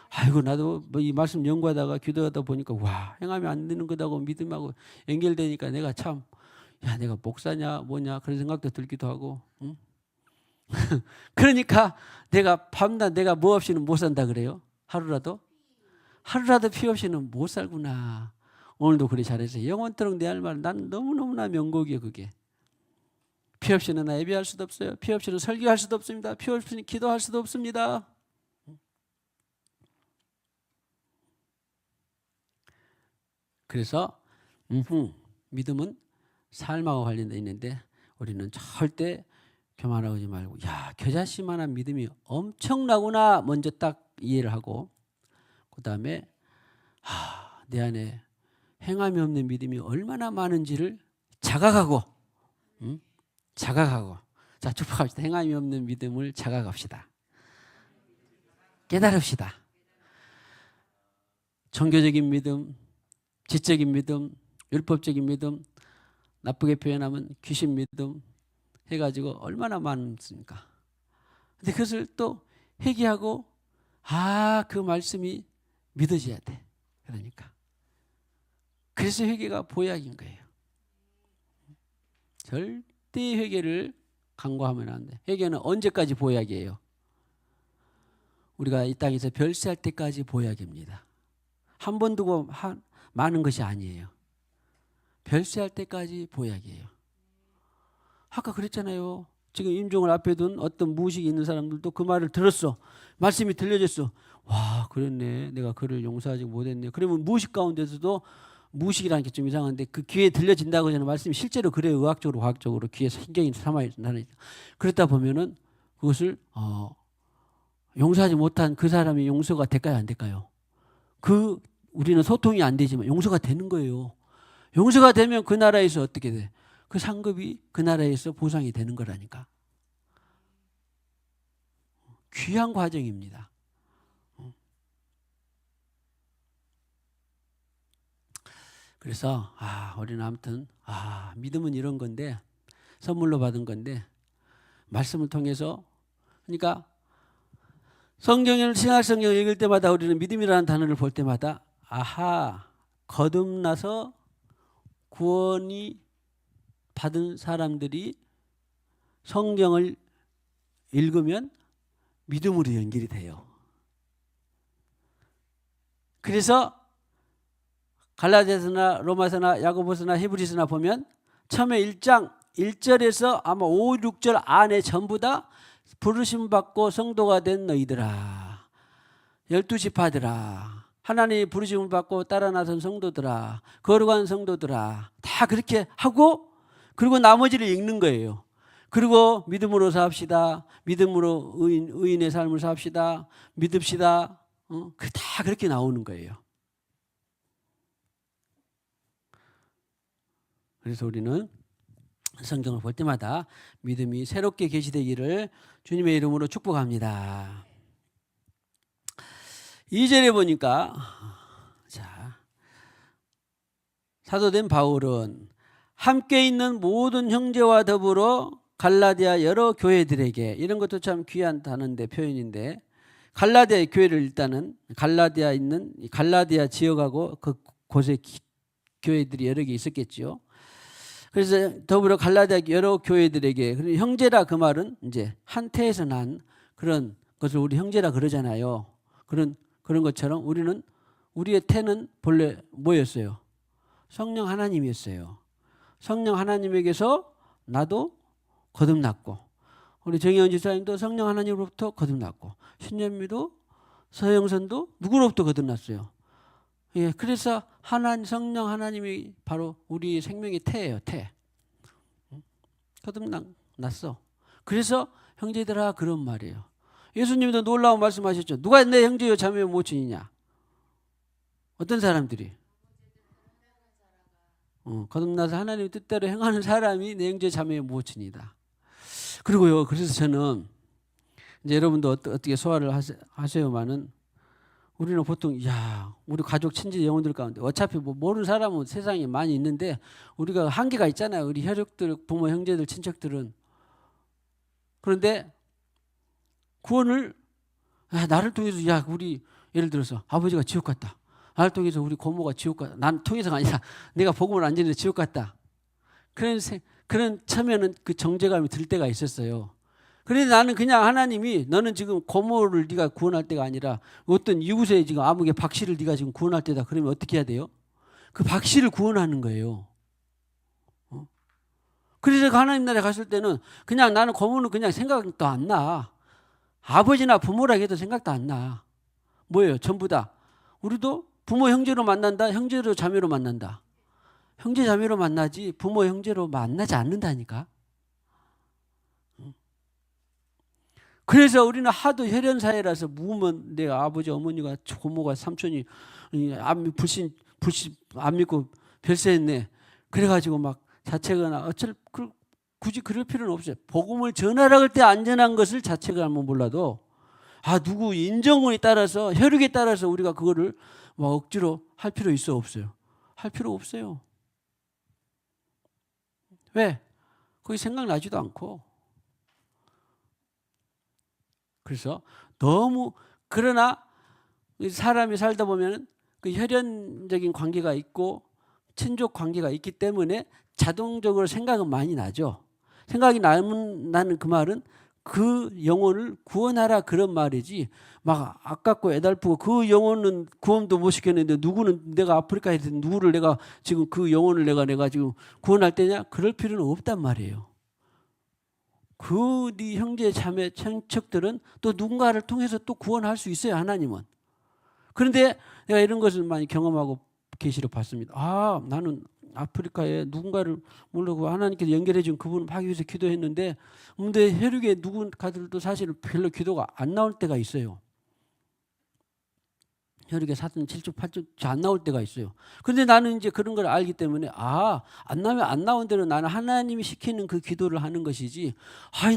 아이고, 나도 이 말씀 연구하다가 기도하다 보니까 행함이 안 되는 거다고 믿음하고 연결되니까 내가 참, 내가 목사냐 뭐냐 그런 생각도 들기도 하고. 응? 그러니까 내가 밤낮 내가 뭐 없이는 못 산다 그래요. 하루라도 피 없이는 못 살구나. 오늘도 그래 잘해서 영원토록 내 할 말, 난 너무너무나 명곡이에요. 그게 피 없이는 나 예배할 수도 없어요. 피 없이는 설교할 수도 없습니다. 피 없이는 기도할 수도 없습니다. 그래서 믿음은 삶하고 관련되어 있는데 우리는 절대 교만하지 말고, 겨자씨만한 믿음이 엄청나구나 먼저 딱 이해를 하고, 그 다음에 내 안에 행함이 없는 믿음이 얼마나 많은지를 자각하고, 자각하고. 자, 축복합시다. 행함이 없는 믿음을 자각합시다. 깨달읍시다. 종교적인 믿음, 지적인 믿음, 율법적인 믿음, 나쁘게 표현하면 귀신 믿음 해가지고 얼마나 많습니까? 근데 그것을 또 회개하고, 그 말씀이 믿어져야 돼. 그러니까. 그래서 회개가 보약인 거예요. 절대 회개를 간과하면 안 돼. 회개는 언제까지 보약이에요? 우리가 이 땅에서 별세할 때까지 보약입니다. 한 번 두고 많은 것이 아니에요. 별세할 때까지 보약이에요. 아까 그랬잖아요. 지금 임종을 앞에 둔 어떤 무식이 있는 사람들도 그 말을 들었어. 말씀이 들려졌어. 그랬네. 내가 그를 용서하지 못했네. 그러면 무식 가운데서도, 무식이라는 게 좀 이상한데 그 귀에 들려진다고 하는 말씀이 실제로 그래요. 의학적으로 과학적으로 귀에 신경이 삼아있다는. 그렇다 보면은 그것을 용서하지 못한 그 사람이 용서가 될까요, 안 될까요? 우리는 소통이 안 되지만 용서가 되는 거예요. 용서가 되면 그 나라에서 어떻게 돼? 그 상급이 그 나라에서 보상이 되는 거라니까. 귀한 과정입니다. 그래서 우리는 아무튼 믿음은 이런 건데, 선물로 받은 건데, 말씀을 통해서, 그러니까 성경을, 신약 성경을 읽을 때마다 우리는 믿음이라는 단어를 볼 때마다 거듭나서 구원이 받은 사람들이 성경을 읽으면 믿음으로 연결이 돼요. 그래서 갈라디아서나 로마서나 야고보서나 히브리서나 보면 처음에 1장 1절에서 아마 5, 6절 안에 전부 다 부르심 받고 성도가 된 너희들아, 12지파들아, 하나님이 부르심을 받고 따라 나선 성도들아, 거룩한 성도들아, 다 그렇게 하고 그리고 나머지를 읽는 거예요. 그리고 믿음으로 삽시다. 믿음으로 의인의 삶을 삽시다. 믿읍시다. 다 그렇게 나오는 거예요. 그래서 우리는 성경을 볼 때마다 믿음이 새롭게 계시되기를 주님의 이름으로 축복합니다. 2절에 보니까 자, 사도된 바울은 함께 있는 모든 형제와 더불어 갈라디아 여러 교회들에게, 이런 것도 참 귀한 단어인데 표현인데, 갈라디아 교회를 일단은 갈라디아 있는 갈라디아 지역하고 그 곳에 교회들이 여러 개 있었겠죠. 그래서 더불어 갈라디아 여러 교회들에게, 형제라 그 말은 이제 한 태에서 난 그런 것을 우리 형제라 그러잖아요. 그런 것처럼 우리의 태는 본래 뭐였어요? 성령 하나님이었어요. 성령 하나님에게서 나도 거듭났고, 우리 정혜원 지사님도 성령 하나님으로부터 거듭났고, 신현미도 서영선도 누구로부터 거듭났어요? 예, 그래서 성령 하나님이 바로 우리 생명의 태예요. 태. 거듭났어. 그래서 형제들아 그런 말이에요. 예수님도 놀라운 말씀하셨죠. 누가 내 형제요 자매요 모친이냐? 어떤 사람들이? 거듭나서 하나님의 뜻대로 행하는 사람이 내 형제 자매요 모친이다. 그리고요, 그래서 저는 이제 여러분도 어떻게 소화를 하세요만은, 우리는 보통 우리 가족 친지 영혼들 가운데 어차피 뭐 모르는 사람은 세상에 많이 있는데 우리가 한계가 있잖아요. 우리 혈육들, 부모, 형제들, 친척들은. 그런데 구원을 나를 통해서 우리 예를 들어서 아버지가 지옥 갔다. 나를 통해서 우리 고모가 지옥 갔다. 난 통해서가 아니라 내가 복음을 안 전해서 지옥 갔다. 그런 처음에는 그 정죄감이 들 때가 있었어요. 그런데 나는 그냥 하나님이 너는 지금 고모를 네가 구원할 때가 아니라 어떤 이웃의 지금 아무개 박씨를 네가 지금 구원할 때다. 그러면 어떻게 해야 돼요? 그 박씨를 구원하는 거예요. 그래서 하나님 나라에 갔을 때는 그냥 나는 고모는 그냥 생각도 안 나. 아버지나 부모라 해도 생각도 안 나. 뭐예요? 전부 다. 우리도 부모 형제로 만난다. 형제로 자매로 만난다. 형제 자매로 만나지 부모 형제로 만나지 않는다니까. 그래서 우리는 하도 혈연 사회라서 묵으면 내 아버지 어머니가 고모가 삼촌이 불신 안 믿고 별세했네. 그래가지고 막 자책하나 굳이 그럴 필요는 없어요. 복음을 전하라 할 때 안전한 것을 자책을 하면 몰라도 누구 인정원에 따라서 혈육에 따라서 우리가 그거를 막 억지로 할 필요 있어 없어요? 할 필요 없어요. 왜? 거기 생각나지도 않고. 그래서 그러나 사람이 살다 보면 그 혈연적인 관계가 있고 친족 관계가 있기 때문에 자동적으로 생각은 많이 나죠. 생각이 나는 그 말은 그 영혼을 구원하라 그런 말이지, 막 아깝고 애달프고 그 영혼은 구원도 못 시켰는데 누구는 내가 아프리카에 있는 누구를 내가 지금 그 영혼을 내가 지금 구원할 때냐? 그럴 필요는 없단 말이에요. 네 형제 자매 친척들은 또 누군가를 통해서 또 구원할 수 있어요. 하나님은. 그런데 내가 이런 것을 많이 경험하고 계시로 봤습니다. 나는 아프리카에 누군가를 모르고 하나님께서 연결해 준 그분을 하기 위해서 기도했는데 근데 혈육에 누군가들도 사실 별로 기도가 안 나올 때가 있어요. 혈육에 4천, 7천, 8천 안 나올 때가 있어요. 근데 나는 이제 그런 걸 알기 때문에 안 나면 안 나온 대로 나는 하나님이 시키는 그 기도를 하는 것이지,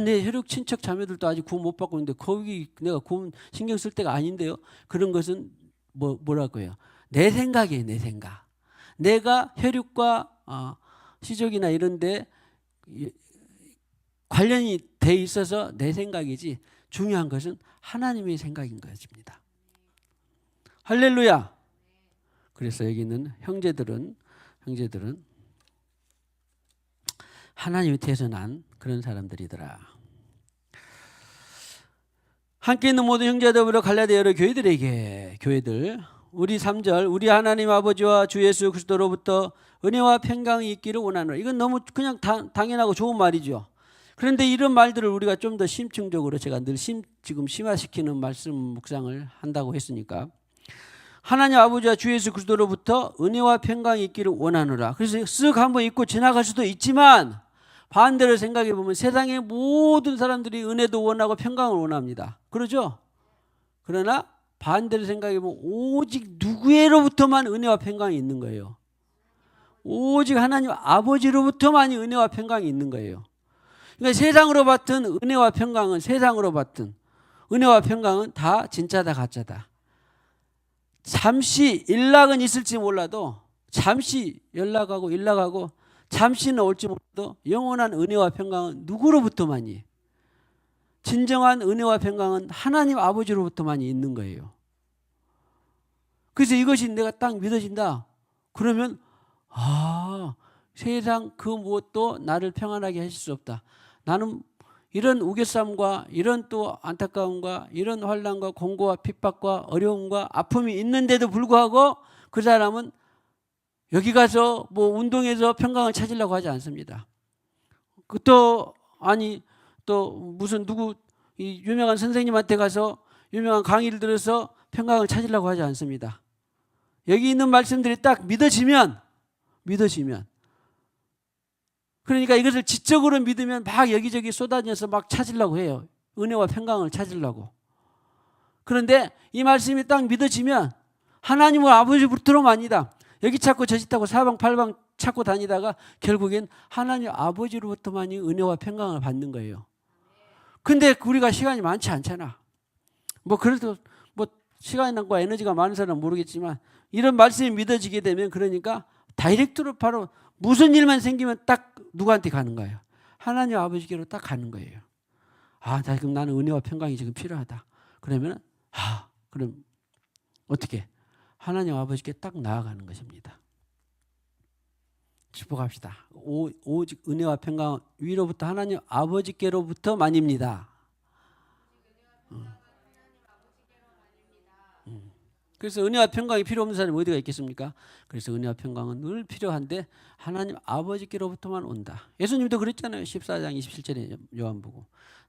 내 혈육 친척 자매들도 아직 구원 못 받고 있는데 거기 내가 구원 신경 쓸 때가 아닌데요. 그런 것은 뭐라고요? 내 생각이에요. 내 생각. 내가 혈육과 시족이나 이런 데 관련이 돼 있어서 내 생각이지, 중요한 것은 하나님의 생각인 것입니다. 할렐루야. 그래서 여기 있는 형제들은 하나님의 태에서 난 그런 사람들이더라. 함께 있는 모든 형제들보다 갈라디아 여러 교회들에게 교회들 우리 3절 우리 하나님 아버지와 주 예수 그리스도로부터 은혜와 평강이 있기를 원하노라. 이건 너무 그냥 당연하고 좋은 말이죠. 그런데 이런 말들을 우리가 좀 더 심층적으로 제가 늘 지금 심화시키는 말씀 묵상을 한다고 했으니까 하나님 아버지와 주 예수 그리스도로부터 은혜와 평강이 있기를 원하노라. 그래서 쓱 한번 읽고 지나갈 수도 있지만 반대로 생각해 보면 세상의 모든 사람들이 은혜도 원하고 평강을 원합니다. 그러죠? 그러나 반대로 생각해 보면 오직 누구로부터만 은혜와 평강이 있는 거예요. 오직 하나님 아버지로부터만이 은혜와 평강이 있는 거예요. 그러니까 세상으로 받은 은혜와 평강은 은혜와 평강은 다 진짜다 가짜다. 잠시 일락은 있을지 몰라도 잠시 연락하고 일락하고 잠시는 올지 몰라도 영원한 은혜와 평강은 누구로부터만이 진정한 은혜와 평강은 하나님 아버지로부터만이 있는 거예요. 그래서 이것이 내가 딱 믿어진다. 그러면 세상 그 무엇도 나를 평안하게 하실 수 없다. 나는 이런 우겨쌈과 이런 또 안타까움과 이런 환난과 공고와 핍박과 어려움과 아픔이 있는데도 불구하고 그 사람은 여기 가서 뭐 운동해서 평강을 찾으려고 하지 않습니다. 또 무슨 누구 이 유명한 선생님한테 가서 유명한 강의를 들어서 평강을 찾으려고 하지 않습니다. 여기 있는 말씀들이 딱 믿어지면 그러니까 이것을 지적으로 믿으면 막 여기저기 쏟아져서 막 찾으려고 해요. 은혜와 평강을 찾으려고. 그런데 이 말씀이 딱 믿어지면 하나님은 아버지로부터만이다. 여기 찾고 저기 찾고 사방팔방 찾고 다니다가 결국엔 하나님 아버지로부터만이 은혜와 평강을 받는 거예요. 근데 우리가 시간이 많지 않잖아. 뭐 그래도 뭐 시간과 에너지가 많은 사람은 모르겠지만 이런 말씀이 믿어지게 되면 그러니까 다이렉트로 바로 무슨 일만 생기면 딱 누구한테 가는 거예요? 하나님 아버지께로 딱 가는 거예요. 지금 나는 은혜와 평강이 지금 필요하다. 그러면 그럼 어떻게? 하나님 아버지께 딱 나아가는 것입니다. 축복합시다. 오직 은혜와 평강 위로부터 하나님 아버지께로부터만입니다. 그래서 은혜와 평강이 필요 없는 사람이 어디가 있겠습니까? 그래서 은혜와 평강은 늘 필요한데 하나님 아버지께로부터만 온다. 예수님도 그랬잖아요. 14장 27절에 요한복음.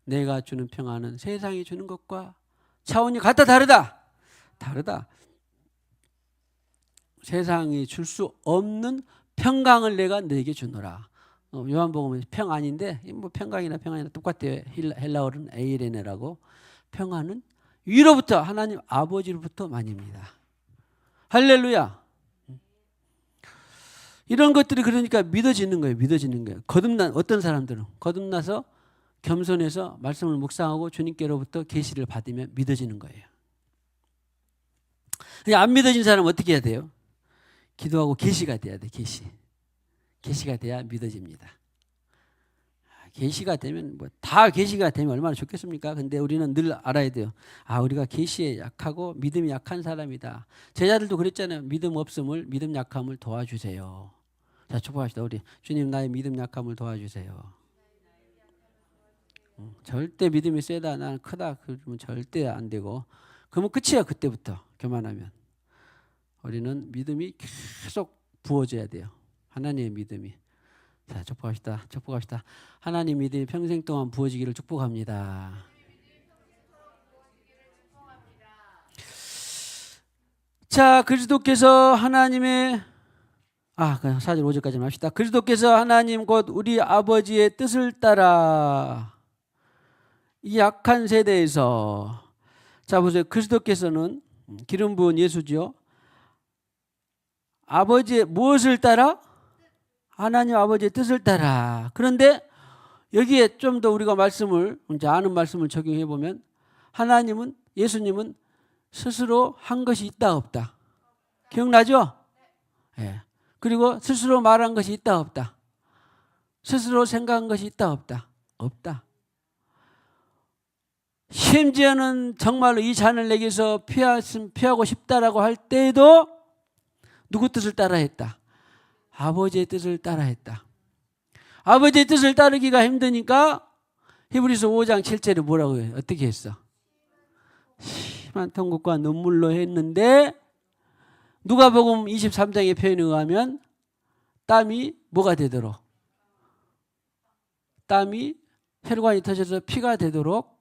내가 주는 평안은 세상이 주는 것과 차원이 같다 다르다. 세상이 줄 수 없는 평강을 내가 너에게 주노라. 요한복음은 평안인데 뭐 평강이나 똑같아요. 헬라어는 에이레네라고. 평안은 위로부터 하나님 아버지로부터만입니다. 할렐루야. 이런 것들이 그러니까 믿어지는 거예요. 어떤 사람들은 거듭나서 겸손해서 말씀을 묵상하고 주님께로부터 계시를 받으면 믿어지는 거예요. 안 믿어진 사람은 어떻게 해야 돼요? 기도하고 계시가 돼야 돼. 계시가 돼야 믿어집니다. 계시가 되면 다 계시가 되면 얼마나 좋겠습니까? 근데 우리는 늘 알아야 돼요. 우리가 계시에 약하고 믿음이 약한 사람이다. 제자들도 그랬잖아요. 믿음 약함을 도와주세요. 자, 축복합시다. 우리 주님 나의 믿음 약함을 도와주세요. 절대 믿음이 세다 나는 크다 그러면 절대 안 되고 그러면 끝이야. 그때부터 교만하면 우리는 믿음이 계속 부어져야 돼요. 하나님의 믿음이. 자, 축복합시다. 하나님 믿음이 평생 동안 부어지기를 축복합니다. 자, 그리스도께서 하나님의 4절 5절까지만 합시다. 그리스도께서 하나님 곧 우리 아버지의 뜻을 따라 이 약한 세대에서 자 보세요. 그리스도께서는 기름 부은 예수죠. 아버지의 무엇을 따라? 하나님 아버지의 뜻을 따라. 그런데 여기에 좀 더 우리가 말씀을 이제 아는 말씀을 적용해 보면 예수님은 스스로 한 것이 있다 없다. 기억나죠? 예. 그리고 스스로 말한 것이 있다 없다. 스스로 생각한 것이 있다 없다. 없다. 심지어는 정말로 이 잔을 내게서 피하고 싶다라고 할 때에도 누구 뜻을 따라 했다? 아버지의 뜻을 따라 했다. 아버지의 뜻을 따르기가 힘드니까 히브리서 5장 7절에 뭐라고 해요? 어떻게 했어? 심한 통곡과 눈물로 했는데 누가복음 23장의 표현에 의하면 땀이 뭐가 되도록, 땀이 혈관이 터져서 피가 되도록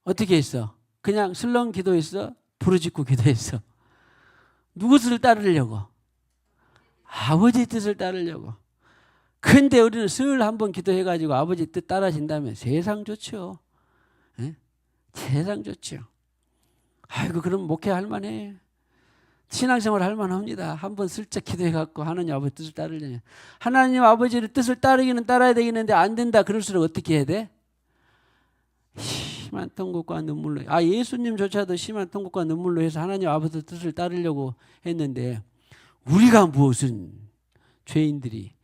어떻게 했어? 그냥 슬렁 기도했어? 부르짖고 기도했어? 누구 뜻을 따르려고? 아버지 뜻을 따르려고. 근데 우리는 늘 한번 기도해가지고 아버지 뜻 따라진다면 세상 좋죠. 예? 세상 좋죠. 아이고 그럼 목회할 만해. 신앙생활 할 만합니다. 한번 슬쩍 기도해갖고 하나님 아버지 뜻을 따르려면. 하나님 아버지의 뜻을 따르기는 따라야 되겠는데 안 된다. 그럴수록 어떻게 해야 돼? 심한 통곡과 눈물로. 예수님조차도 심한 통곡과 눈물로 해서 하나님 아버지 뜻을 따르려고 했는데 우리가 무엇은 죄인들이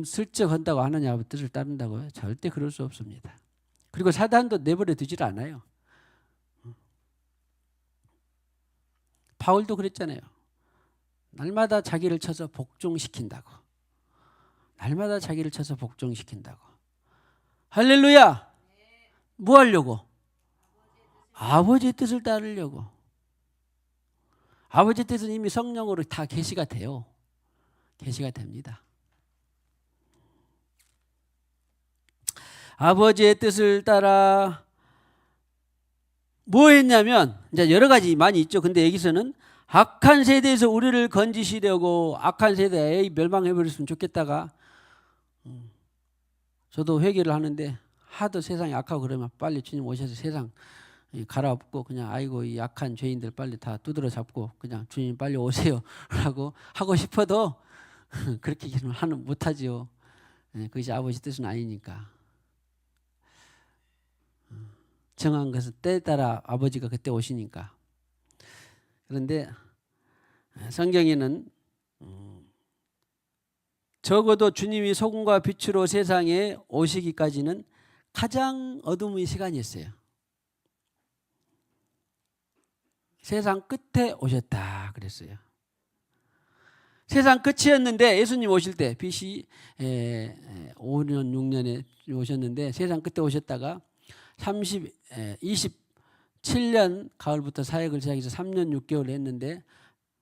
슬쩍 한다고 하나님 아버지 뜻을 따른다고요? 절대 그럴 수 없습니다. 그리고 사단도 내버려 두질 않아요. 바울도 그랬잖아요. 날마다 자기를 쳐서 복종시킨다고. 날마다 자기를 쳐서 복종시킨다고. 할렐루야! 뭐 하려고? 아버지의 뜻을 따르려고. 아버지의 뜻은 이미 성령으로 다 계시가 돼요. 계시가 됩니다. 아버지의 뜻을 따라 뭐 했냐면 이제 여러 가지 많이 있죠. 근데 여기서는 악한 세대에서 우리를 건지시려고. 악한 세대 멸망해버렸으면 좋겠다가 저도 회개를 하는데 하도 세상이 악하고 그러면 빨리 주님 오셔서 세상 갈아엎고 그냥 아이고 이 악한 죄인들 빨리 다 두드러 잡고 그냥 주님 빨리 오세요 라고 하고 싶어도 그렇게 하는 못하지요. 그것이 아버지 뜻은 아니니까. 정한 것은 때에 따라 아버지가 그때 오시니까. 그런데 성경에는 적어도 주님이 소금과 빛으로 세상에 오시기까지는 가장 어둠의 시간이었어요. 세상 끝에 오셨다 그랬어요. 세상 끝이었는데 예수님 오실 때 BC 5년 6년에 오셨는데 세상 끝에 오셨다가 27년 가을부터 사역을 시작해서 3년 6개월 했는데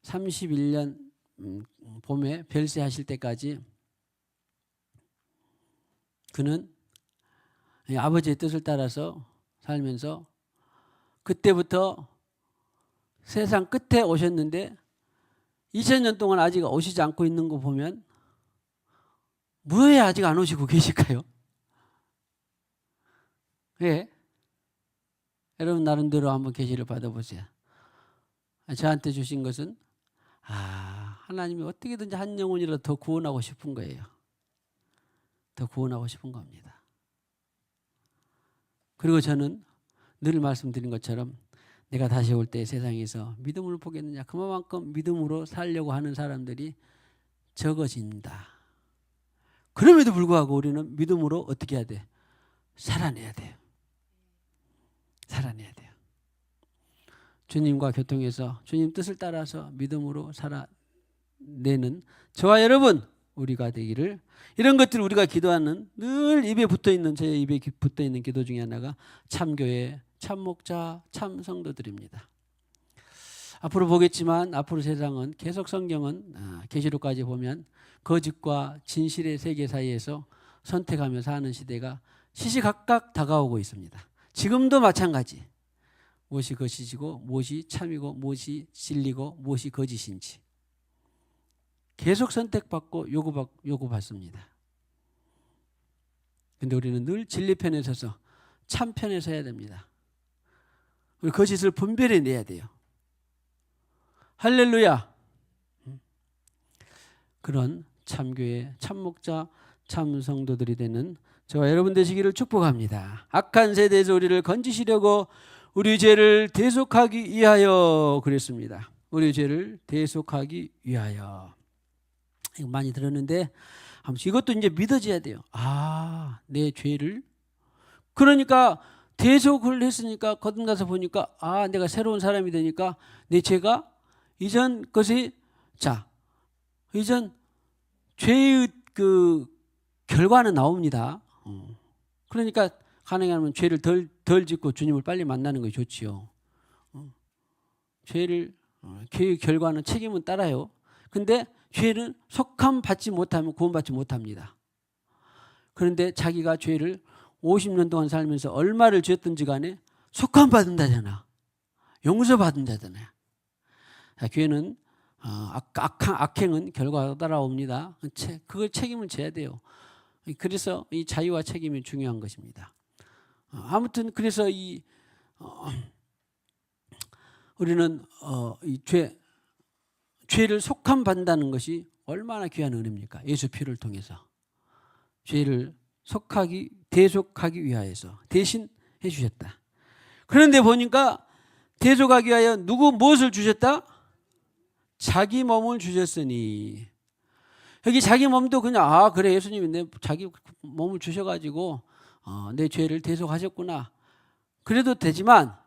31년 봄에 별세하실 때까지 그는 아버지의 뜻을 따라서 살면서 그때부터 세상 끝에 오셨는데 2000년 동안 아직 오시지 않고 있는 거 보면 왜 아직 안 오시고 계실까요? 왜? 여러분 나름대로 한번 계시를 받아보세요. 저한테 주신 것은 하나님이 어떻게든지 한 영혼이라도 더 구원하고 싶은 거예요. 더 구원하고 싶은 겁니다. 그리고 저는 늘 말씀드린 것처럼 내가 다시 올 때 세상에서 믿음을 보겠느냐, 그만큼 믿음으로 살려고 하는 사람들이 적어진다. 그럼에도 불구하고 우리는 믿음으로 어떻게 해야 돼? 살아내야 돼요. 살아내야 돼요. 주님과 교통해서 주님 뜻을 따라서 믿음으로 살아내는 저와 여러분 우리가 되기를. 이런 것들 우리가 기도하는 늘 입에 붙어있는 제 입에 붙어있는 기도 중에 하나가 참교회, 참목자, 참성도들입니다. 앞으로 보겠지만 앞으로 세상은 계속 성경은 계시록까지 보면 거짓과 진실의 세계 사이에서 선택하며 사는 시대가 시시각각 다가오고 있습니다. 지금도 마찬가지. 무엇이 거짓이고 무엇이 참이고 무엇이 진리고 무엇이 거짓인지 계속 선택받고 요구받습니다. 그런데 우리는 늘 진리 편에 서서 참 편에 서야 됩니다. 우리 거짓을 분별해내야 돼요. 할렐루야. 그런 참교회, 참목자, 참성도들이 되는 저와 여러분 되시기를 축복합니다. 악한 세대에서 우리를 건지시려고 우리 죄를 대속하기 위하여 그랬습니다. 우리 죄를 대속하기 위하여. 이거 많이 들었는데 이것도 이제 믿어져야 돼요. 내 죄를. 그러니까 대속을 했으니까 거듭나서 보니까 내가 새로운 사람이 되니까 내 죄가 이전 것이 이전 죄의 그 결과는 나옵니다. 그러니까 가능하면 죄를 덜 짓고 주님을 빨리 만나는 것이 좋지요. 죄를 죄의 결과는 책임은 따라요. 근데 죄는 속함 받지 못하면 구원받지 못합니다. 그런데 자기가 죄를 50년 동안 살면서 얼마를 지었든지 간에 속함 받는다잖아. 용서받는다잖아요. 죄는 악행은 결과가 따라옵니다. 그걸 책임을 져야 돼요. 그래서 이 자유와 책임이 중요한 것입니다. 아무튼 그래서 우리는 이 죄를 속함 받는다는 것이 얼마나 귀한 은혜입니까? 예수 피를 통해서 죄를 대속하기 위하여서 대신 해주셨다. 그런데 보니까 대속하기 위하여 무엇을 주셨다? 자기 몸을 주셨으니. 여기 자기 몸도 그냥 그래 예수님이 내 자기 몸을 주셔가지고 내 죄를 대속하셨구나. 그래도 되지만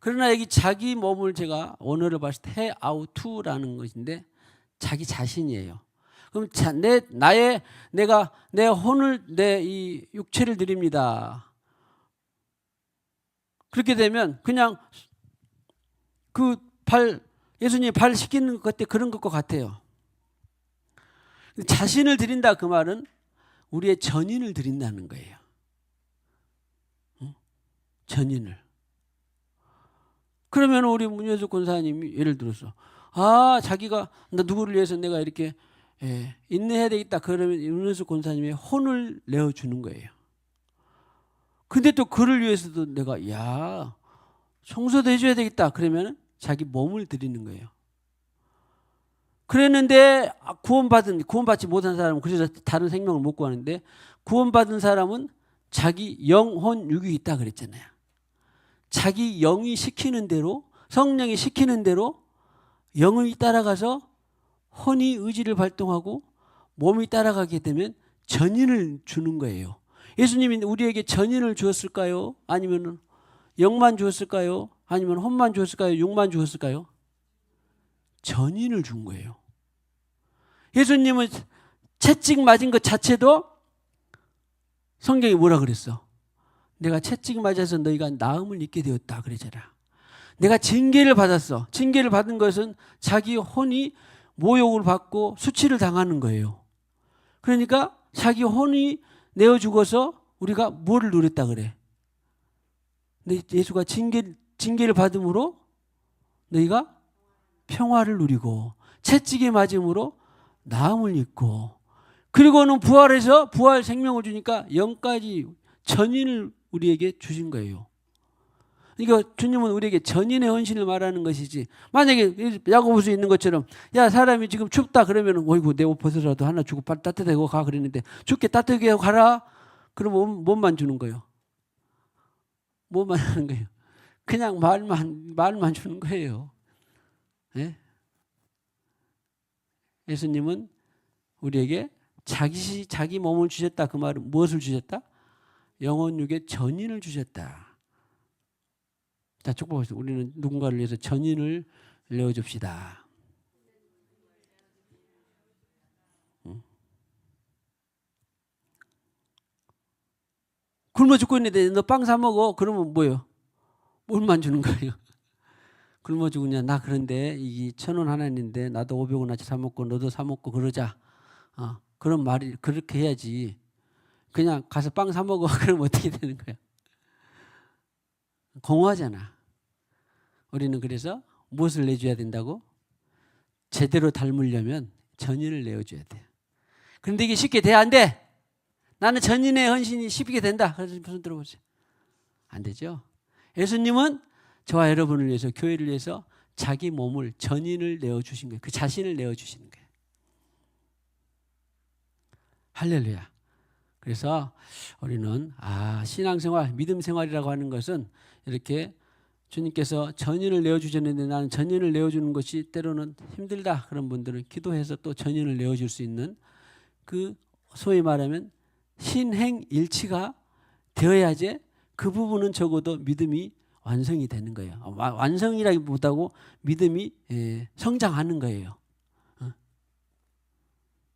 그러나 여기 자기 몸을 제가 언어를 봤을 때 해아우투라는 것인데 자기 자신이에요. 그럼 내가 내 혼을 내 이 육체를 드립니다. 그렇게 되면 그냥 예수님이 발 씻기는 것 같아 그런 것과 같아요. 자신을 드린다 그 말은 우리의 전인을 드린다는 거예요. 전인을. 그러면 우리 문효숙 권사님이 예를 들어서 자기가 나 누구를 위해서 내가 이렇게 인내해야 되겠다 그러면 문효숙 권사님의 혼을 내어주는 거예요. 근데 또 그를 위해서도 내가 청소도 해줘야 되겠다 그러면 자기 몸을 드리는 거예요. 그랬는데 구원받지 못한 사람은 그래서 다른 생명을 못 구하는데 구원받은 사람은 자기 영혼 육이 있다 그랬잖아요. 자기 영이 시키는 대로 성령이 시키는 대로 영이 따라가서 혼이 의지를 발동하고 몸이 따라가게 되면 전인을 주는 거예요. 예수님이 우리에게 전인을 주었을까요? 아니면 영만 주었을까요? 아니면 혼만 주었을까요? 육만 주었을까요? 전인을 준 거예요. 예수님은 채찍 맞은 것 자체도 성경이 뭐라 그랬어? 내가 채찍 맞아서 너희가 나음을 입게 되었다 그러잖아. 내가 징계를 받았어. 징계를 받은 것은 자기 혼이 모욕을 받고 수치를 당하는 거예요. 그러니까 자기 혼이 내어 죽어서 우리가 뭐를 누렸다 그래? 예수가 징계를 받음으로 너희가 평화를 누리고 채찍에 맞음으로 나음을 입고 그리고는 부활해서 부활 생명을 주니까 영까지 전인을 우리에게 주신 거예요. 그러니까 주님은 우리에게 전인의 헌신을 말하는 것이지 만약에 야고보서 있는 것처럼 사람이 지금 춥다 그러면 어이구 내 옷 벗어라도 하나 주고 따뜻하게 가 그랬는데 춥게 따뜻하게 하고 가라 그러면 몸만 주는 거예요. 뭐만 하는 거예요. 그냥 말만 주는 거예요. 네? 예수님은 우리에게 자기 몸을 주셨다. 그 말은 무엇을 주셨다? 영혼 육의 전인을 주셨다. 자, 축복하겠습니다. 우리는 누군가를 위해서 전인을 내어줍시다. 굶어 죽고 있는데 너 빵 사 먹어. 그러면 뭐예요? 뭘만 주는 거예요? 굶어 죽으냐? 나 그런데 이 1,000원 하나인데 나도 500원어치 사 먹고 너도 사 먹고 그러자. 그런 말이 그렇게 해야지. 그냥 가서 빵 사 먹어. 그러면 어떻게 되는 거야? 공허하잖아. 우리는 그래서 무엇을 내줘야 된다고? 제대로 닮으려면 전인을 내어줘야 돼. 그런데 이게 쉽게 돼? 안 돼? 나는 전인의 헌신이 쉽게 된다. 그래서 무슨 들어보세요. 안 되죠. 예수님은 저와 여러분을 위해서 교회를 위해서 자기 몸을 전인을 내어주신 거예요. 그 자신을 내어주시는 거예요. 할렐루야. 그래서 우리는 신앙생활, 믿음생활이라고 하는 것은 이렇게 주님께서 전인을 내어주셨는데 나는 전인을 내어주는 것이 때로는 힘들다. 그런 분들은 기도해서 또 전인을 내어줄 수 있는 그 소위 말하면 신행일치가 되어야지 그 부분은 적어도 믿음이 완성이 되는 거예요. 완성이라기보다고 믿음이 성장하는 거예요.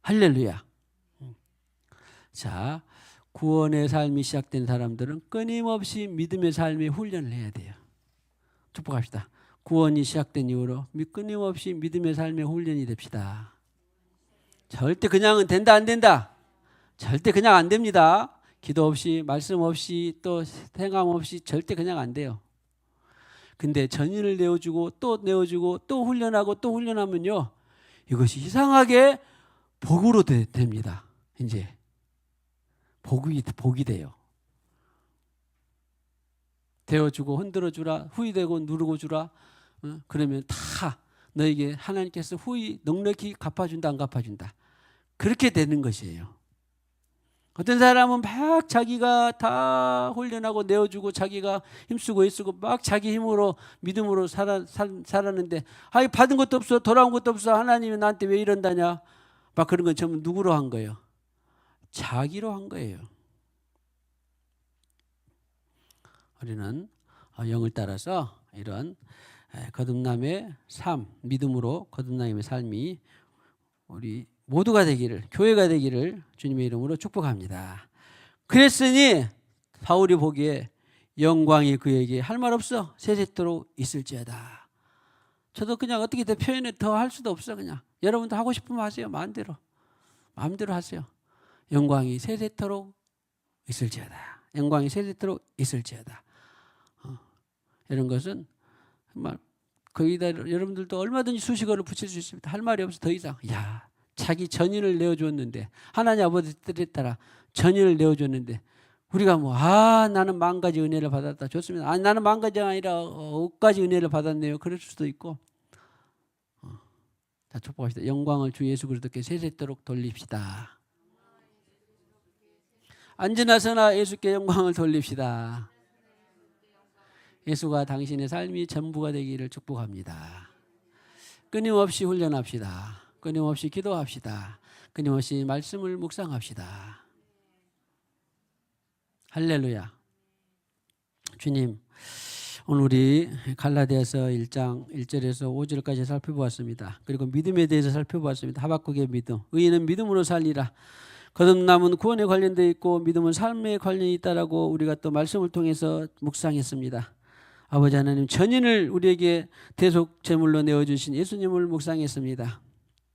할렐루야. 자, 구원의 삶이 시작된 사람들은 끊임없이 믿음의 삶에 훈련을 해야 돼요. 축복합시다. 구원이 시작된 이후로 끊임없이 믿음의 삶의 훈련이 됩시다. 절대 그냥은 된다 안 된다. 절대 그냥 안 됩니다. 기도 없이 말씀 없이 또 행함 없이 절대 그냥 안 돼요. 근데 전인을 내어주고 또 내어주고 또 훈련하고 또 훈련하면요. 이것이 이상하게 복으로 됩니다. 이제 복이 돼요. 되어주고 흔들어주라. 후이되고 누르고 주라. 그러면 다 너에게 하나님께서 후이 넉넉히 갚아준다 안 갚아준다. 그렇게 되는 것이에요. 어떤 사람은 막 자기가 다 훈련하고 내어주고 자기가 힘쓰고 애쓰고 막 자기 힘으로 믿음으로 살았는데 받은 것도 없어 돌아온 것도 없어 하나님이 나한테 왜 이런다냐 막 그런 건 전부 누구로 한 거예요? 자기로 한 거예요. 우리는 영을 따라서 이런 거듭남의 삶, 믿음으로 거듭남의 삶이 우리 모두가 되기를, 교회가 되기를 주님의 이름으로 축복합니다. 그랬으니 바울이 보기에 영광이 그에게 할 말 없어 세세토록 있을지어다. 저도 그냥 어떻게 표현을 더 할 수도 없어. 그냥 여러분도 하고 싶으면 하세요. 마음대로 하세요. 영광이 세세토록 있을지어다. 영광이 세세토록 있을지어다. 이런 것은 정말 거기다 여러분들도 얼마든지 수식어를 붙일 수 있습니다. 할 말이 없어 더 이상. 자기 전인을 내어줬는데 하나님 아버지 뜻에 따라 전인을 내어줬는데 우리가 나는 10,000가지 은혜를 받았다. 좋습니다. 나는 10,000가지가 아니라 5가지 은혜를 받았네요. 그럴 수도 있고. 자, 축복합시다. 영광을 주 예수 그리스도께 세세토록 돌립시다. 앉으나 서나 예수께 영광을 돌립시다. 예수가 당신의 삶이 전부가 되기를 축복합니다. 끊임없이 훈련합시다. 끊임없이 기도합시다. 끊임없이 말씀을 묵상합시다. 할렐루야. 주님, 오늘 우리 갈라디아서 1장 1절에서 5절까지 살펴보았습니다. 그리고 믿음에 대해서 살펴보았습니다. 하박국의 믿음. 의인은 믿음으로 살리라. 거듭남은 구원에 관련되어 있고 믿음은 삶에 관련이 있다라고 우리가 또 말씀을 통해서 묵상했습니다. 아버지 하나님, 전인을 우리에게 대속 제물로 내어주신 예수님을 묵상했습니다.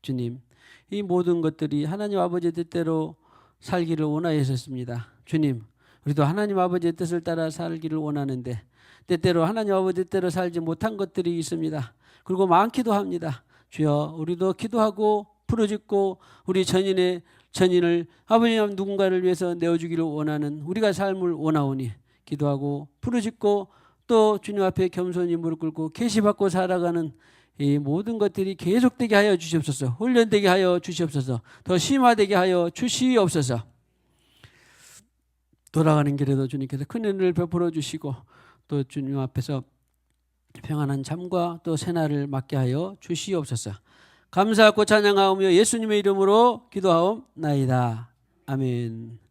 주님, 이 모든 것들이 하나님 아버지의 뜻대로 살기를 원하였습니다. 주님, 우리도 하나님 아버지의 뜻을 따라 살기를 원하는데 때때로 하나님 아버지의 뜻대로 살지 못한 것들이 있습니다. 그리고 많기도 합니다. 주여, 우리도 기도하고 부르짖고 우리 전인을 아버님 누군가를 위해서 내어주기를 원하는 우리가 삶을 원하오니 기도하고 부르짖고 또 주님 앞에 겸손히 무릎 꿇고 계시받고 살아가는 이 모든 것들이 계속되게 하여 주시옵소서. 훈련되게 하여 주시옵소서. 더 심화되게 하여 주시옵소서. 돌아가는 길에도 주님께서 큰 은혜를 베풀어 주시고 또 주님 앞에서 평안한 잠과 또 새날을 맞게 하여 주시옵소서. 감사하고 찬양하오며 예수님의 이름으로 기도하옵나이다. 아멘.